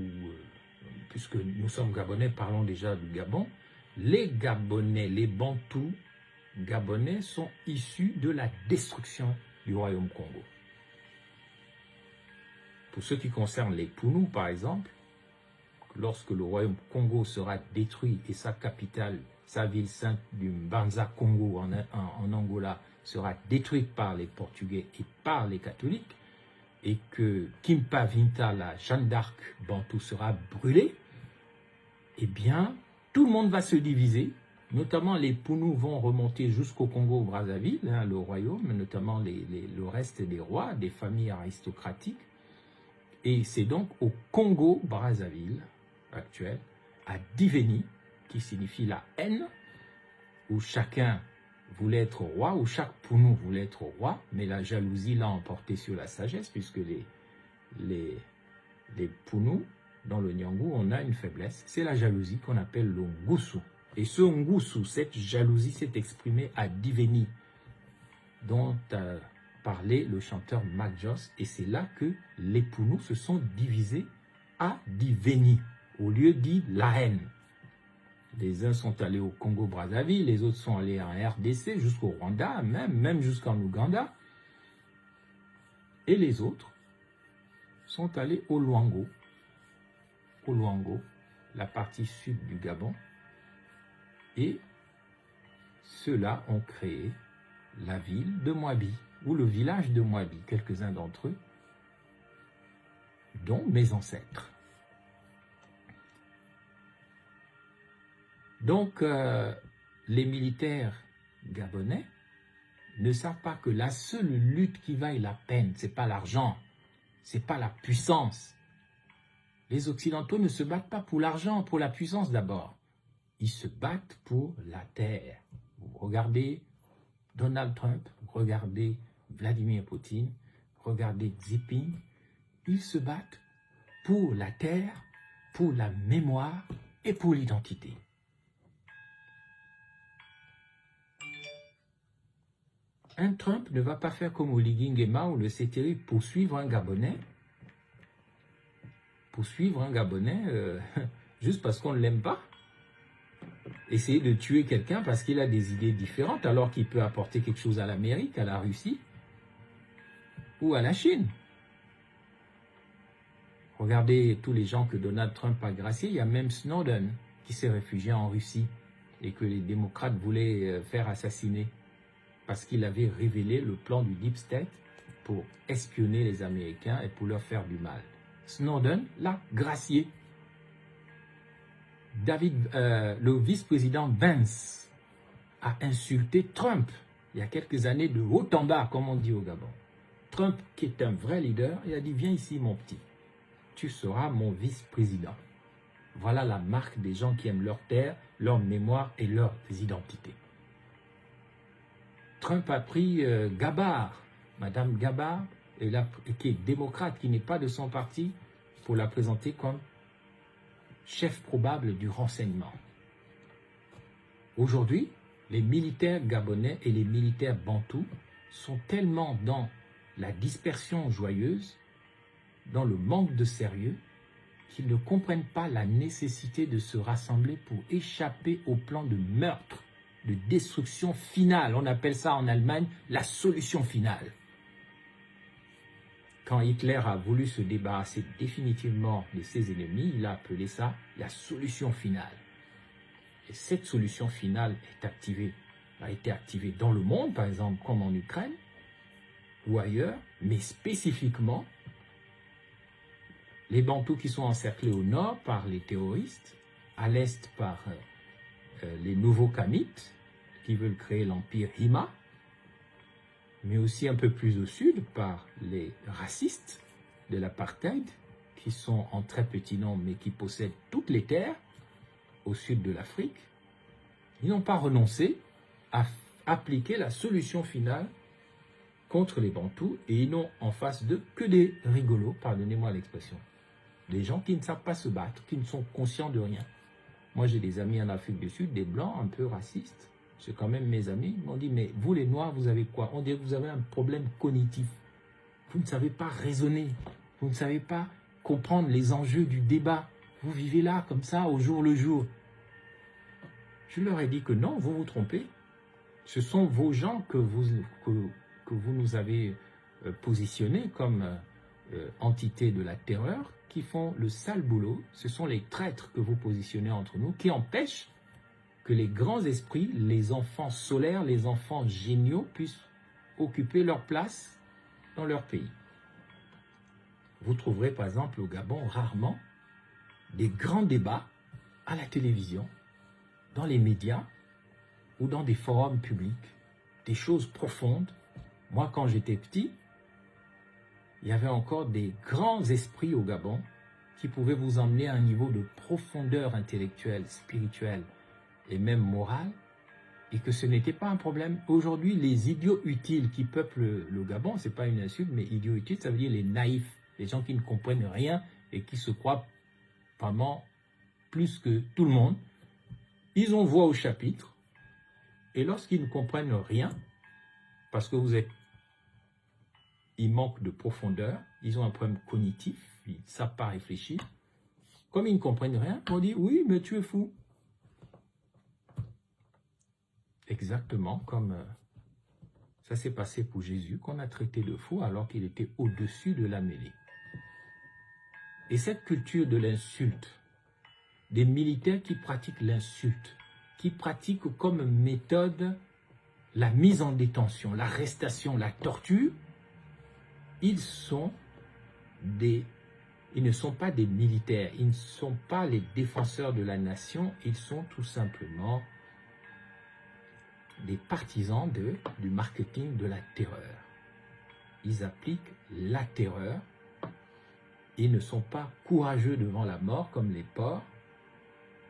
puisque nous sommes Gabonais, parlons déjà du Gabon. Les Gabonais, les Bantous Gabonais sont issus de la destruction du royaume Congo. Pour ce qui concerne les Pounous, par exemple, lorsque le royaume Congo sera détruit et sa capitale sa ville sainte du Mbanza Congo en Angola sera détruite par les Portugais et par les catholiques, et que Kimpa Vinta, la Jeanne d'Arc bantou, sera brûlée, eh bien, tout le monde va se diviser, notamment les Pounous vont remonter jusqu'au Congo-Brazzaville, hein, le royaume, notamment le reste des rois, des familles aristocratiques, et c'est donc au Congo-Brazzaville actuel, à Diveni, qui signifie la haine, où chacun voulait être roi, où chaque Pounou voulait être roi, mais la jalousie l'a emporté sur la sagesse, puisque les Pounous, dans le Nyangou, on a une faiblesse, c'est la jalousie qu'on appelle le Ngusu. Et ce Ngusu, cette jalousie s'est exprimée à Diveni, dont a parlé le chanteur Mac Joss, et c'est là que les Pounous se sont divisés à Diveni, au lieu dit la haine. Les uns sont allés au Congo-Brazzaville, les autres sont allés en RDC, jusqu'au Rwanda, même jusqu'en Ouganda. Et les autres sont allés au Luango, la partie sud du Gabon. Et ceux-là ont créé la ville de Mwabi, ou le village de Mwabi, quelques-uns d'entre eux, dont mes ancêtres. Donc, les militaires gabonais ne savent pas que la seule lutte qui vaille la peine, ce n'est pas l'argent, ce n'est pas la puissance. Les Occidentaux ne se battent pas pour l'argent, pour la puissance d'abord. Ils se battent pour la terre. Vous regardez Donald Trump, regardez Vladimir Poutine, regardez Xi Jinping, ils se battent pour la terre, pour la mémoire et pour l'identité. Un Trump ne va pas faire comme Oligui Nguema ou le Sétéri, poursuivre un Gabonais juste parce qu'on ne l'aime pas. Essayer de tuer quelqu'un parce qu'il a des idées différentes alors qu'il peut apporter quelque chose à l'Amérique, à la Russie ou à la Chine. Regardez tous les gens que Donald Trump a graciés. Il y a même Snowden qui s'est réfugié en Russie et que les démocrates voulaient faire assassiner parce qu'il avait révélé le plan du Deep State pour espionner les Américains et pour leur faire du mal. Snowden l'a gracié. Le vice-président Vance a insulté Trump il y a quelques années de haut en bas, comme on dit au Gabon. Trump, qui est un vrai leader, il a dit « Viens ici, mon petit, tu seras mon vice-président ». Voilà la marque des gens qui aiment leur terre, leur mémoire et leurs identités. Trump a pris Gabbard, Madame Gabbard, qui est démocrate, qui n'est pas de son parti, pour la présenter comme chef probable du renseignement. Aujourd'hui, les militaires gabonais et les militaires bantous sont tellement dans la dispersion joyeuse, dans le manque de sérieux, qu'ils ne comprennent pas la nécessité de se rassembler pour échapper au plan de meurtre, de destruction finale. On appelle ça en Allemagne la solution finale. Quand Hitler a voulu se débarrasser définitivement de ses ennemis, il a appelé ça la solution finale. Et cette solution finale a été activée dans le monde, par exemple comme en Ukraine ou ailleurs, mais spécifiquement les Bantous qui sont encerclés au nord par les terroristes, à l'est par les nouveaux Kamites qui veulent créer l'empire Hima, mais aussi un peu plus au sud par les racistes de l'apartheid qui sont en très petit nombre mais qui possèdent toutes les terres au sud de l'Afrique. Ils n'ont pas renoncé à appliquer la solution finale contre les Bantous et ils n'ont en face d'eux que des rigolos, pardonnez-moi l'expression. Des gens qui ne savent pas se battre, qui ne sont conscients de rien. Moi, j'ai des amis en Afrique du Sud, des Blancs un peu racistes. C'est quand même mes amis. Ils m'ont dit, mais vous les Noirs, vous avez quoi? On dirait que vous avez un problème cognitif. Vous ne savez pas raisonner. Vous ne savez pas comprendre les enjeux du débat. Vous vivez là, comme ça, au jour le jour. Je leur ai dit que non, vous vous trompez. Ce sont vos gens que vous nous avez positionnés comme entité de la terreur qui font le sale boulot. Ce sont les traîtres que vous positionnez entre nous qui empêchent que les grands esprits, les enfants solaires, les enfants géniaux puissent occuper leur place dans leur pays. Vous trouverez par exemple au Gabon rarement des grands débats à la télévision, dans les médias ou dans des forums publics, des choses profondes. Moi, quand j'étais petit, il y avait encore des grands esprits au Gabon qui pouvaient vous emmener à un niveau de profondeur intellectuelle, spirituelle et même morale, et que ce n'était pas un problème. Aujourd'hui, les idiots utiles qui peuplent le Gabon, ce n'est pas une insulte, mais idiots utiles, ça veut dire les naïfs, les gens qui ne comprennent rien et qui se croient vraiment plus que tout le monde. Ils ont voix au chapitre, et lorsqu'ils ne comprennent rien, parce que ils manquent de profondeur, ils ont un problème cognitif, ils ne savent pas réfléchir, comme ils ne comprennent rien, on dit « oui, mais tu es fou ». Exactement comme ça s'est passé pour Jésus, qu'on a traité de fou alors qu'il était au-dessus de la mêlée. Et cette culture de l'insulte, des militaires qui pratiquent l'insulte, qui pratiquent comme méthode la mise en détention, l'arrestation, la torture, ils ne sont pas des militaires, ils ne sont pas les défenseurs de la nation, ils sont tout simplement des partisans du marketing de la terreur. Ils appliquent la terreur. Ils ne sont pas courageux devant la mort comme les porcs.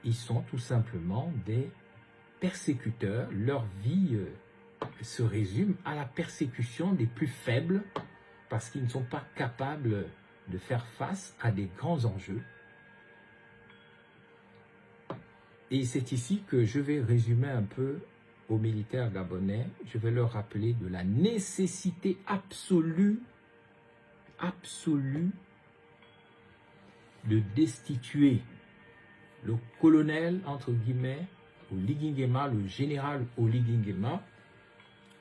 Ils sont tout simplement des persécuteurs. Leur vie se résume à la persécution des plus faibles parce qu'ils ne sont pas capables de faire face à des grands enjeux. Et c'est ici que je vais résumer un peu aux militaires gabonais, je vais leur rappeler de la nécessité absolue de destituer le colonel, entre guillemets, Oligui Nguema, le général Oligui Nguema,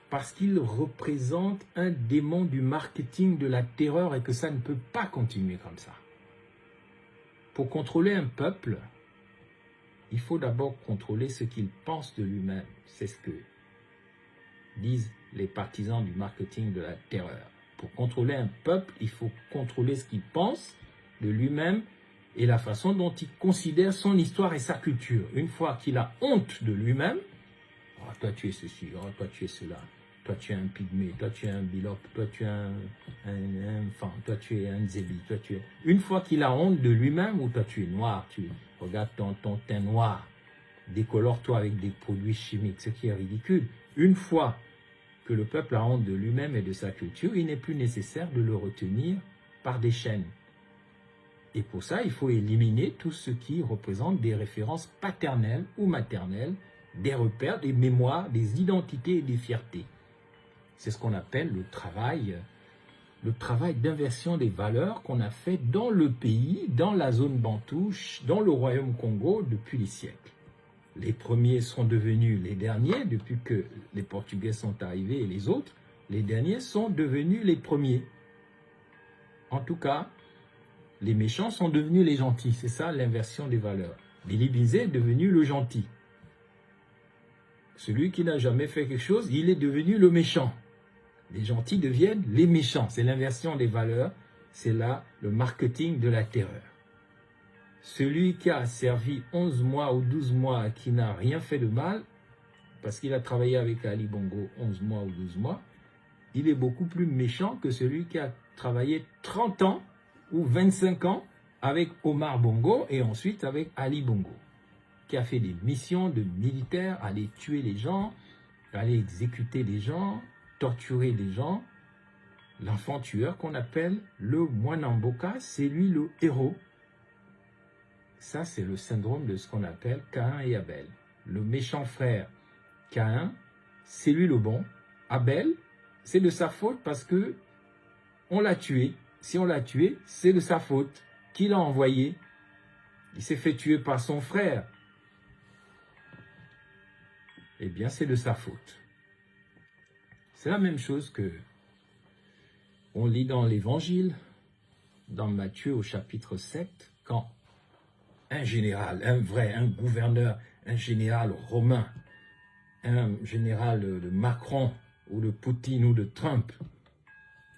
parce qu'il représente un démon du marketing de la terreur et que ça ne peut pas continuer comme ça. Pour contrôler un peuple, il faut d'abord contrôler ce qu'il pense de lui-même. C'est ce que disent les partisans du marketing de la terreur. Pour contrôler un peuple, il faut contrôler ce qu'il pense de lui-même et la façon dont il considère son histoire et sa culture. Une fois qu'il a honte de lui-même, « Oh, toi tu es ceci, oh, toi tu es cela, toi tu es un pygmée, toi tu es un bilope, toi tu es un fan, toi tu es un zébi, toi tu es... » Une fois qu'il a honte de lui-même, ou toi tu es noir, regarde ton teint noir, décolore-toi avec des produits chimiques, ce qui est ridicule. Une fois que le peuple a honte de lui-même et de sa culture, il n'est plus nécessaire de le retenir par des chaînes. Et pour ça, il faut éliminer tout ce qui représente des références paternelles ou maternelles, des repères, des mémoires, des identités et des fiertés. C'est ce qu'on appelle le travail d'inversion des valeurs qu'on a fait dans le pays, dans la zone bantouche, dans le royaume Congo depuis des siècles. Les premiers sont devenus les derniers depuis que les Portugais sont arrivés et les autres. Les derniers sont devenus les premiers. En tout cas, les méchants sont devenus les gentils. C'est ça l'inversion des valeurs. Billy Bizet est devenu le gentil. Celui qui n'a jamais fait quelque chose, il est devenu le méchant. Les gentils deviennent les méchants. C'est l'inversion des valeurs. C'est là le marketing de la terreur. Celui qui a servi 11 mois ou 12 mois, qui n'a rien fait de mal, parce qu'il a travaillé avec Ali Bongo 11 mois ou 12 mois, il est beaucoup plus méchant que celui qui a travaillé 30 ans ou 25 ans avec Omar Bongo et ensuite avec Ali Bongo, qui a fait des missions de militaires, aller tuer les gens, aller exécuter les gens, torturer les gens. L'enfant tueur qu'on appelle le Mwanamboka, c'est lui le héros. Ça, c'est le syndrome de ce qu'on appelle Caïn et Abel. Le méchant frère Caïn, c'est lui le bon. Abel, c'est de sa faute parce que on l'a tué. Si on l'a tué, c'est de sa faute. Qui l'a envoyé? Il s'est fait tuer par son frère. Eh bien, c'est de sa faute. C'est la même chose que on lit dans l'Évangile, dans Matthieu au chapitre 7, quand un général, un gouverneur, un général romain, un général de Macron ou de Poutine ou de Trump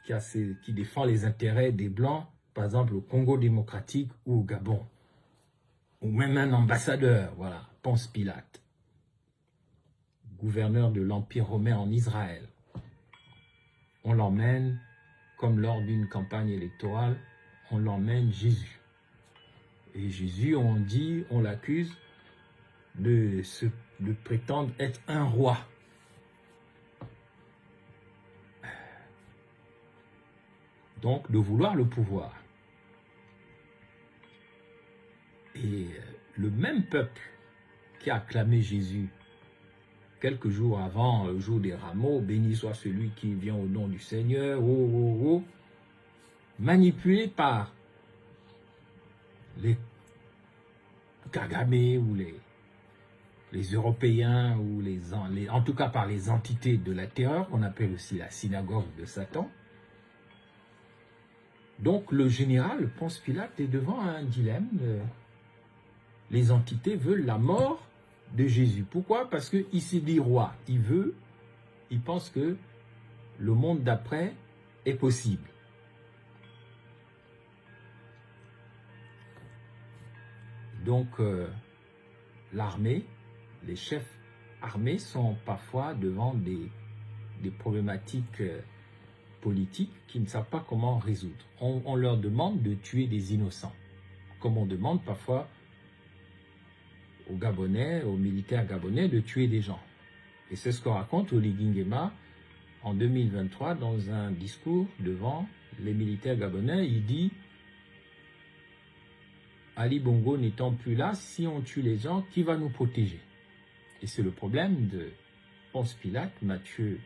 qui défend les intérêts des Blancs, par exemple au Congo démocratique ou au Gabon, ou même un ambassadeur, voilà, Ponce Pilate, gouverneur de l'Empire romain en Israël. On l'emmène, comme lors d'une campagne électorale, on l'emmène Jésus. Et Jésus, on l'accuse de prétendre être un roi. Donc, de vouloir le pouvoir. Et le même peuple qui a acclamé Jésus quelques jours avant le jour des rameaux, béni soit celui qui vient au nom du Seigneur, manipulé par les Kagame ou les Européens, ou en tout cas par les entités de la terreur, qu'on appelle aussi la synagogue de Satan. Donc le général Ponce Pilate est devant un dilemme. Les entités veulent la mort de Jésus. Pourquoi? Parce qu'il s'est dit roi. Il pense que le monde d'après est possible. Donc l'armée, les chefs armés sont parfois devant des problématiques politiques qu'ils ne savent pas comment résoudre. On leur demande de tuer des innocents, comme on demande parfois aux Gabonais, aux militaires gabonais de tuer des gens. Et c'est ce qu'on raconte Oligui Nguema en 2023 dans un discours devant les militaires gabonais. Il dit: Ali Bongo n'étant plus là, si on tue les gens, qui va nous protéger? Et c'est le problème de Ponce Pilate, Matthieu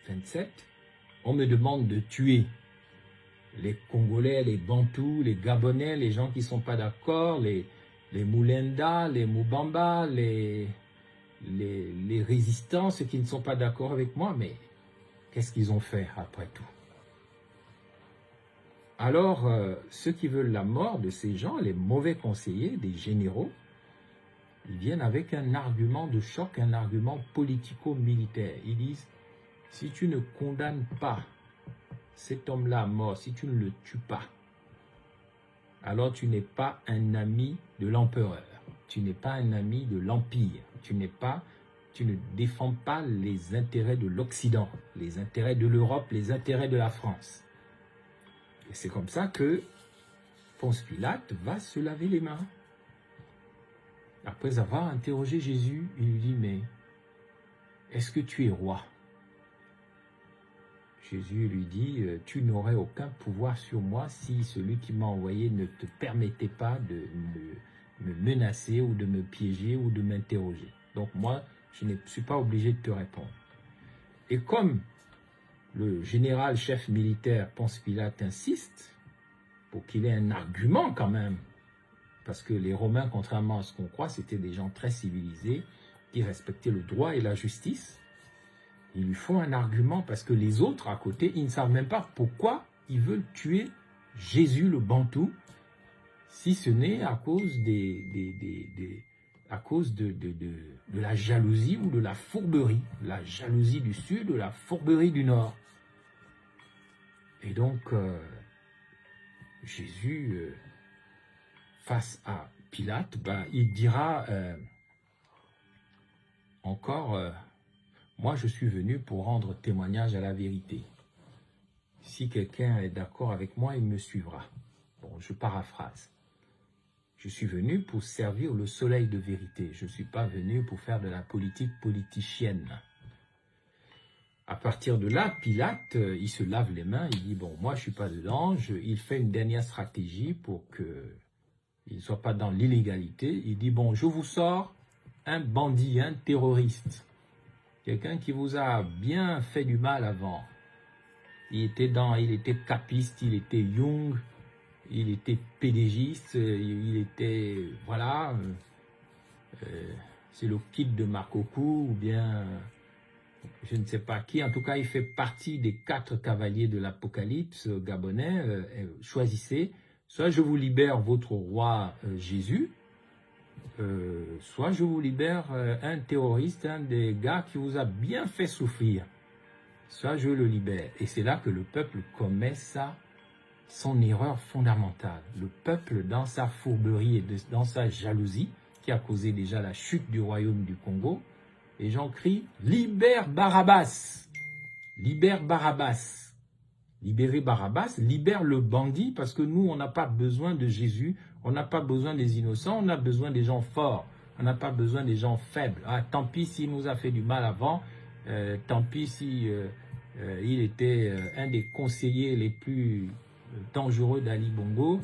27. On me demande de tuer les Congolais, les Bantous, les Gabonais, les gens qui ne sont pas d'accord, les Moulenda, les Moubamba, les résistants, ceux qui ne sont pas d'accord avec moi, mais qu'est-ce qu'ils ont fait après tout? Alors, ceux qui veulent la mort de ces gens, les mauvais conseillers, des généraux, ils viennent avec un argument de choc, un argument politico-militaire. Ils disent: si tu ne condamnes pas cet homme-là à mort, si tu ne le tues pas, alors tu n'es pas un ami de l'empereur, tu n'es pas un ami de l'empire, tu ne défends pas les intérêts de l'Occident, les intérêts de l'Europe, les intérêts de la France. Et c'est comme ça que Ponce Pilate va se laver les mains. Après avoir interrogé Jésus, il lui dit: mais est-ce que tu es roi? Jésus lui dit: tu n'aurais aucun pouvoir sur moi si celui qui m'a envoyé ne te permettait pas de me menacer ou de me piéger ou de m'interroger. Donc moi, je ne suis pas obligé de te répondre. Et comme le général chef militaire Ponce Pilate insiste pour qu'il ait un argument quand même, parce que les Romains, contrairement à ce qu'on croit, c'était des gens très civilisés qui respectaient le droit et la justice. Il lui faut un argument parce que les autres à côté, ils ne savent même pas pourquoi ils veulent tuer Jésus le Bantou, si ce n'est à cause de la jalousie ou de la fourberie, la jalousie du Sud ou la fourberie du Nord. Et donc, Jésus, face à Pilate, il dira encore... moi, je suis venu pour rendre témoignage à la vérité. Si quelqu'un est d'accord avec moi, il me suivra. Bon, je paraphrase. Je suis venu pour servir le soleil de vérité. Je ne suis pas venu pour faire de la politique politicienne. À partir de là, Pilate, il se lave les mains. Il dit: bon, moi, je ne suis pas dedans. Il fait une dernière stratégie pour qu'il ne soit pas dans l'illégalité. Il dit: bon, je vous sors un bandit, un terroriste. Quelqu'un qui vous a bien fait du mal avant. Il était capiste, il était Jung, il était pédégiste, il était, voilà, c'est le kit de Makoku, ou bien, je ne sais pas qui. En tout cas, il fait partie des 4 cavaliers de l'Apocalypse gabonais. Choisissez, soit je vous libère votre roi Jésus, soit je vous libère un terroriste, un des gars qui vous a bien fait souffrir, soit je le libère. Et c'est là que le peuple commet son erreur fondamentale. Le peuple, dans sa fourberie et dans sa jalousie, qui a causé déjà la chute du royaume du Congo, les gens crient « Libère Barabbas !»« Libère Barabbas !» Libérer Barabbas, libère le bandit, parce que nous, on n'a pas besoin de Jésus, on n'a pas besoin des innocents, on a besoin des gens forts, on n'a pas besoin des gens faibles. Ah, tant pis s'il nous a fait du mal avant, tant pis si il était un des conseillers les plus dangereux d'Ali Bongo,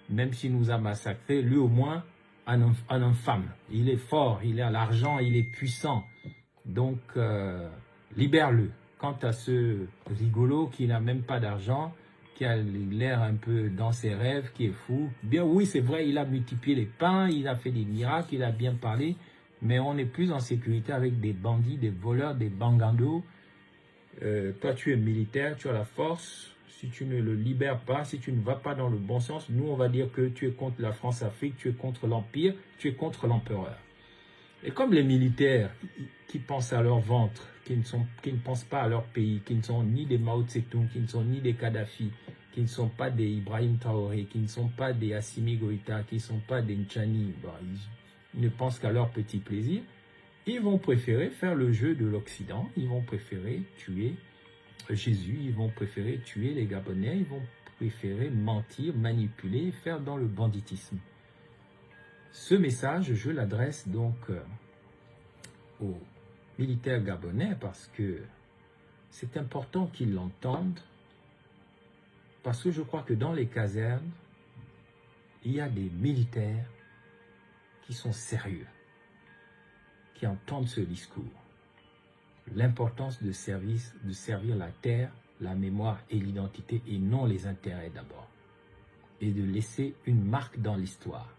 même s'il nous a massacrés, lui au moins, un infâme. Il est fort, il a l'argent, il est puissant. Donc, libère-le. Quant à ce rigolo qui n'a même pas d'argent, qui a l'air un peu dans ses rêves, qui est fou, bien oui, c'est vrai, il a multiplié les pains, il a fait des miracles, il a bien parlé, mais on est plus en sécurité avec des bandits, des voleurs, des bangandos. Toi, tu es militaire, tu as la force. Si tu ne le libères pas, si tu ne vas pas dans le bon sens, nous, on va dire que tu es contre la France-Afrique, tu es contre l'Empire, tu es contre l'empereur. Et comme les militaires qui pensent à leur ventre, qui ne pensent pas à leur pays, qui ne sont ni des Mao Tse-tung, qui ne sont ni des Kadhafi, qui ne sont pas des Ibrahim Traoré, qui ne sont pas des Assimi Goïta, qui ne sont pas des Nchani, ils ne pensent qu'à leur petit plaisir, ils vont préférer faire le jeu de l'Occident, ils vont préférer tuer Jésus, ils vont préférer tuer les Gabonais, ils vont préférer mentir, manipuler, faire dans le banditisme. Ce message, je l'adresse donc aux militaires gabonais parce que c'est important qu'ils l'entendent, parce que je crois que dans les casernes, il y a des militaires qui sont sérieux, qui entendent ce discours. L'importance de servir la terre, la mémoire et l'identité et non les intérêts d'abord. Et de laisser une marque dans l'histoire.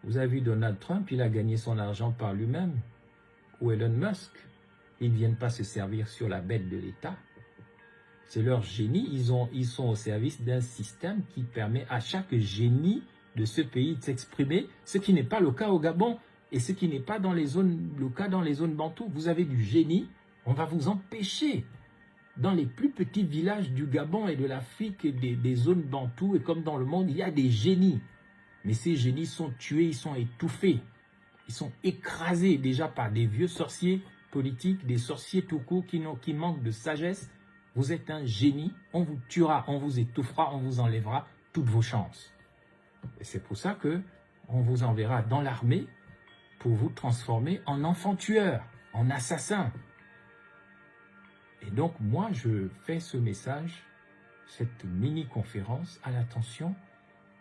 Vous avez vu Donald Trump, il a gagné son argent par lui-même. Ou Elon Musk, ils ne viennent pas se servir sur la bête de l'État. C'est leur génie, ils sont au service d'un système qui permet à chaque génie de ce pays de s'exprimer, ce qui n'est pas le cas au Gabon et ce qui n'est pas dans le cas dans les zones bantoues. Vous avez du génie, on va vous empêcher. Dans les plus petits villages du Gabon et de l'Afrique et des zones bantoues et comme dans le monde, il y a des génies. Mais ces génies sont tués, ils sont étouffés. Ils sont écrasés déjà par des vieux sorciers politiques, des sorciers tout court qui manquent de sagesse. Vous êtes un génie, on vous tuera, on vous étouffera, on vous enlèvera toutes vos chances. Et c'est pour ça que on vous enverra dans l'armée pour vous transformer en enfant tueur, en assassin. Et donc moi je fais ce message, cette mini-conférence à l'attention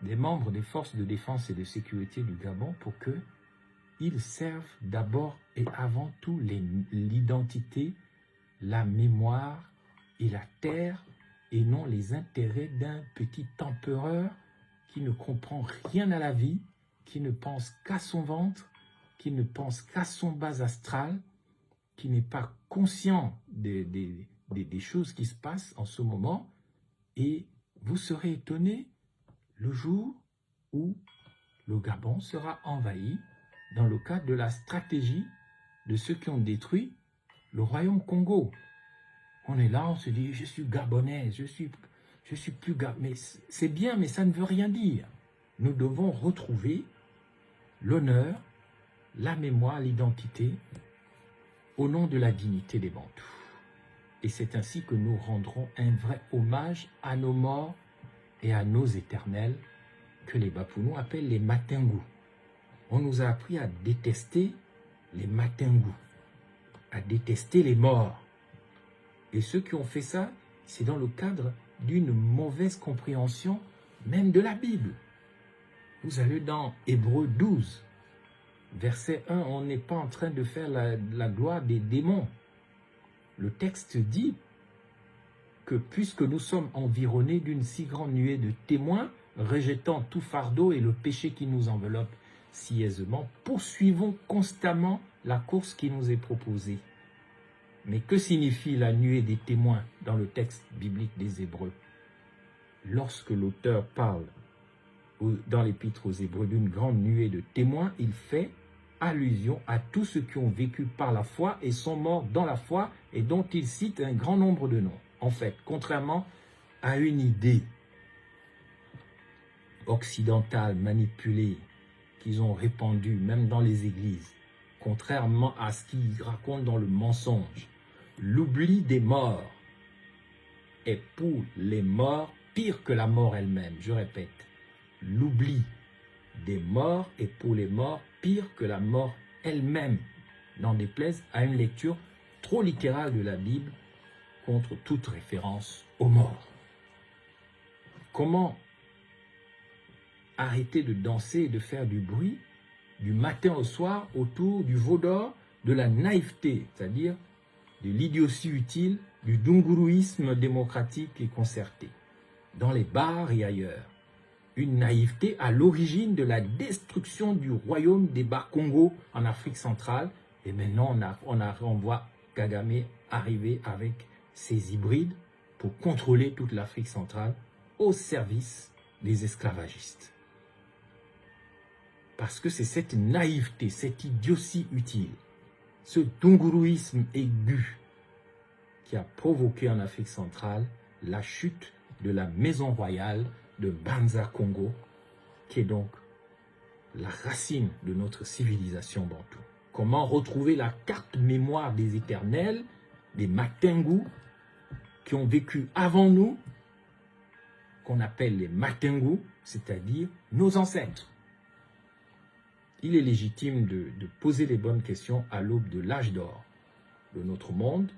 des membres des forces de défense et de sécurité du Gabon pour qu'ils servent d'abord et avant tout l'identité, la mémoire et la terre et non les intérêts d'un petit empereur qui ne comprend rien à la vie, qui ne pense qu'à son ventre, qui ne pense qu'à son bas astral, qui n'est pas conscient des choses qui se passent en ce moment. Et vous serez étonnés le jour où le Gabon sera envahi dans le cadre de la stratégie de ceux qui ont détruit le royaume Congo. On est là, on se dit, je suis Gabonais, je suis plus Gabonais. Mais c'est bien, mais ça ne veut rien dire. Nous devons retrouver l'honneur, la mémoire, l'identité, au nom de la dignité des Bantous. Et c'est ainsi que nous rendrons un vrai hommage à nos morts et à nos éternels, que les Bapounou appellent les Matingou. On nous a appris à détester les Matingou, à détester les morts. Et ceux qui ont fait ça, c'est dans le cadre d'une mauvaise compréhension même de la Bible. Vous allez dans Hébreux 12, verset 1, on n'est pas en train de faire la gloire des démons. Le texte dit que puisque nous sommes environnés d'une si grande nuée de témoins, rejetant tout fardeau et le péché qui nous enveloppe si aisément, poursuivons constamment la course qui nous est proposée. Mais que signifie la nuée des témoins dans le texte biblique des Hébreux? Lorsque l'auteur parle dans l'Épître aux Hébreux d'une grande nuée de témoins, il fait allusion à tous ceux qui ont vécu par la foi et sont morts dans la foi et dont il cite un grand nombre de noms. En fait, contrairement à une idée occidentale manipulée qu'ils ont répandue même dans les églises, contrairement à ce qu'ils racontent dans le mensonge, l'oubli des morts est pour les morts pire que la mort elle-même. Je répète, l'oubli des morts est pour les morts pire que la mort elle-même, n'en déplaise à une lecture trop littérale de la Bible contre toute référence aux morts. Comment arrêter de danser et de faire du bruit du matin au soir autour du veau d'or de la naïveté, c'est-à-dire de l'idiotie utile, du dunguruisme démocratique et concerté, dans les bars et ailleurs. Une naïveté à l'origine de la destruction du royaume des Bas-Congo en Afrique centrale. Et maintenant, on voit Kagame arriver avec ses hybrides pour contrôler toute l'Afrique centrale au service des esclavagistes. Parce que c'est cette naïveté, cette idiotie utile, ce dunguruisme aigu qui a provoqué en Afrique centrale la chute de la maison royale de Banza Congo, qui est donc la racine de notre civilisation bantoue. Comment retrouver la carte mémoire des éternels, des Matengu, qui ont vécu avant nous, qu'on appelle les Matengu, c'est-à-dire nos ancêtres. Il est légitime de poser les bonnes questions à l'aube de l'âge d'or de notre monde,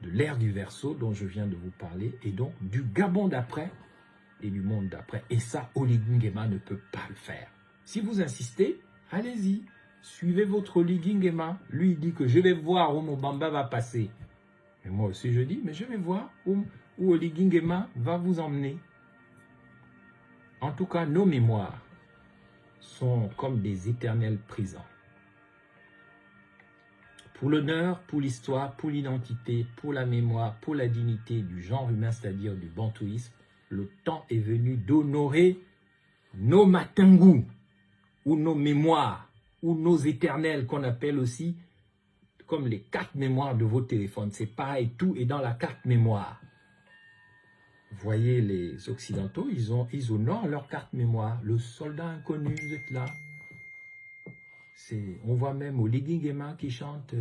de l'ère du Verseau dont je viens de vous parler, et donc du Gabon d'après et du monde d'après. Et ça, Oligui Nguema ne peut pas le faire. Si vous insistez, allez-y, suivez votre Oligui Nguema. Lui, il dit que je vais voir où Mobamba va passer. Et moi aussi, je dis, mais je vais voir où Oligui Nguema va vous emmener. En tout cas, nos mémoires sont comme des éternels prisons. Pour l'honneur, pour l'histoire, pour l'identité, pour la mémoire, pour la dignité du genre humain, c'est-à-dire du bantouisme, le temps est venu d'honorer nos Matengu, ou nos mémoires, ou nos éternels, qu'on appelle aussi comme les cartes mémoire de vos téléphones. C'est pareil, tout est dans la carte mémoire. Vous voyez, les Occidentaux, ils honorent leur carte mémoire. Le soldat inconnu, vous êtes là. On voit même Oligui Nguema qui chante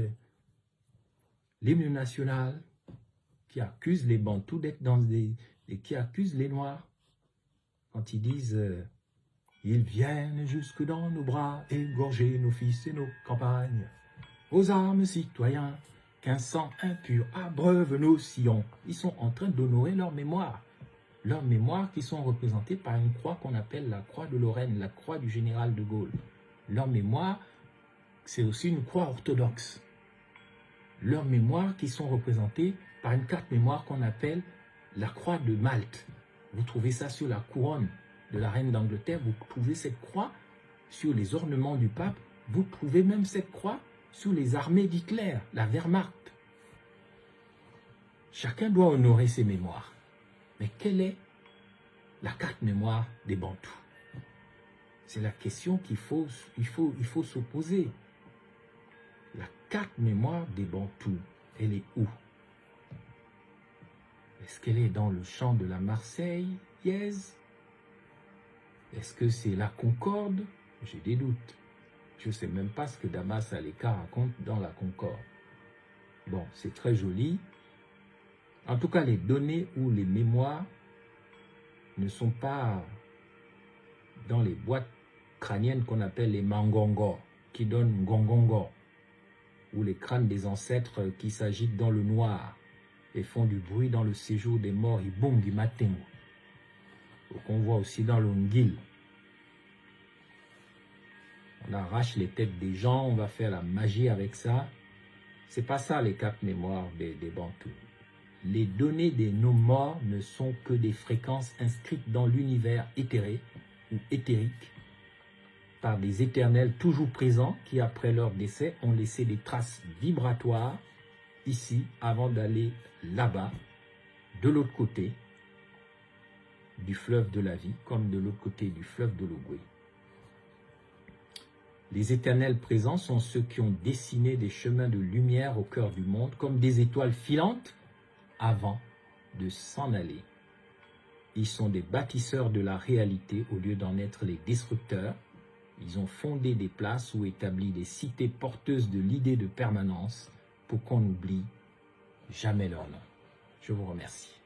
l'hymne national, qui accuse les Bantous d'être et qui accuse les Noirs. Quand ils disent ils viennent jusque dans nos bras, égorger nos fils et nos campagnes. Aux armes citoyens, qu'un sang impur abreuve nos sillons. Ils sont en train d'honorer leur mémoire. Leurs mémoires qui sont représentées par une croix qu'on appelle la croix de Lorraine, la croix du général de Gaulle. Leur mémoire, c'est aussi une croix orthodoxe. Leurs mémoires qui sont représentées par une carte mémoire qu'on appelle la croix de Malte. Vous trouvez ça sur la couronne de la reine d'Angleterre, vous trouvez cette croix sur les ornements du pape, vous trouvez même cette croix sur les armées d'Hitler, la Wehrmacht. Chacun doit honorer ses mémoires. Mais quelle est la carte mémoire des Bantous? C'est la question qu'il faut se poser. La carte mémoire des Bantous, elle est où? Est-ce qu'elle est dans le chant de la Marseillaise? Est-ce que c'est la Concorde? J'ai des doutes. Je ne sais même pas ce que Damas Aleka raconte dans la Concorde. Bon, c'est très joli. En tout cas, les données ou les mémoires ne sont pas dans les boîtes crâniennes qu'on appelle les mangongo, qui donnent ngongongo, ou les crânes des ancêtres qui s'agitent dans le noir et font du bruit dans le séjour des morts, ibongi matengu, qu'on voit aussi dans l'Ongil. On arrache les têtes des gens, on va faire la magie avec ça. C'est pas ça les cartes mémoire des Bantous. Les données des nos morts ne sont que des fréquences inscrites dans l'univers éthéré ou éthérique par des éternels toujours présents qui, après leur décès, ont laissé des traces vibratoires ici avant d'aller là-bas, de l'autre côté, du fleuve de la vie, comme de l'autre côté du fleuve de l'Ogooué. Les éternels présents sont ceux qui ont dessiné des chemins de lumière au cœur du monde, comme des étoiles filantes, avant de s'en aller. Ils sont des bâtisseurs de la réalité au lieu d'en être les destructeurs. Ils ont fondé des places ou établi des cités porteuses de l'idée de permanence pour qu'on n'oublie jamais leur nom. Je vous remercie.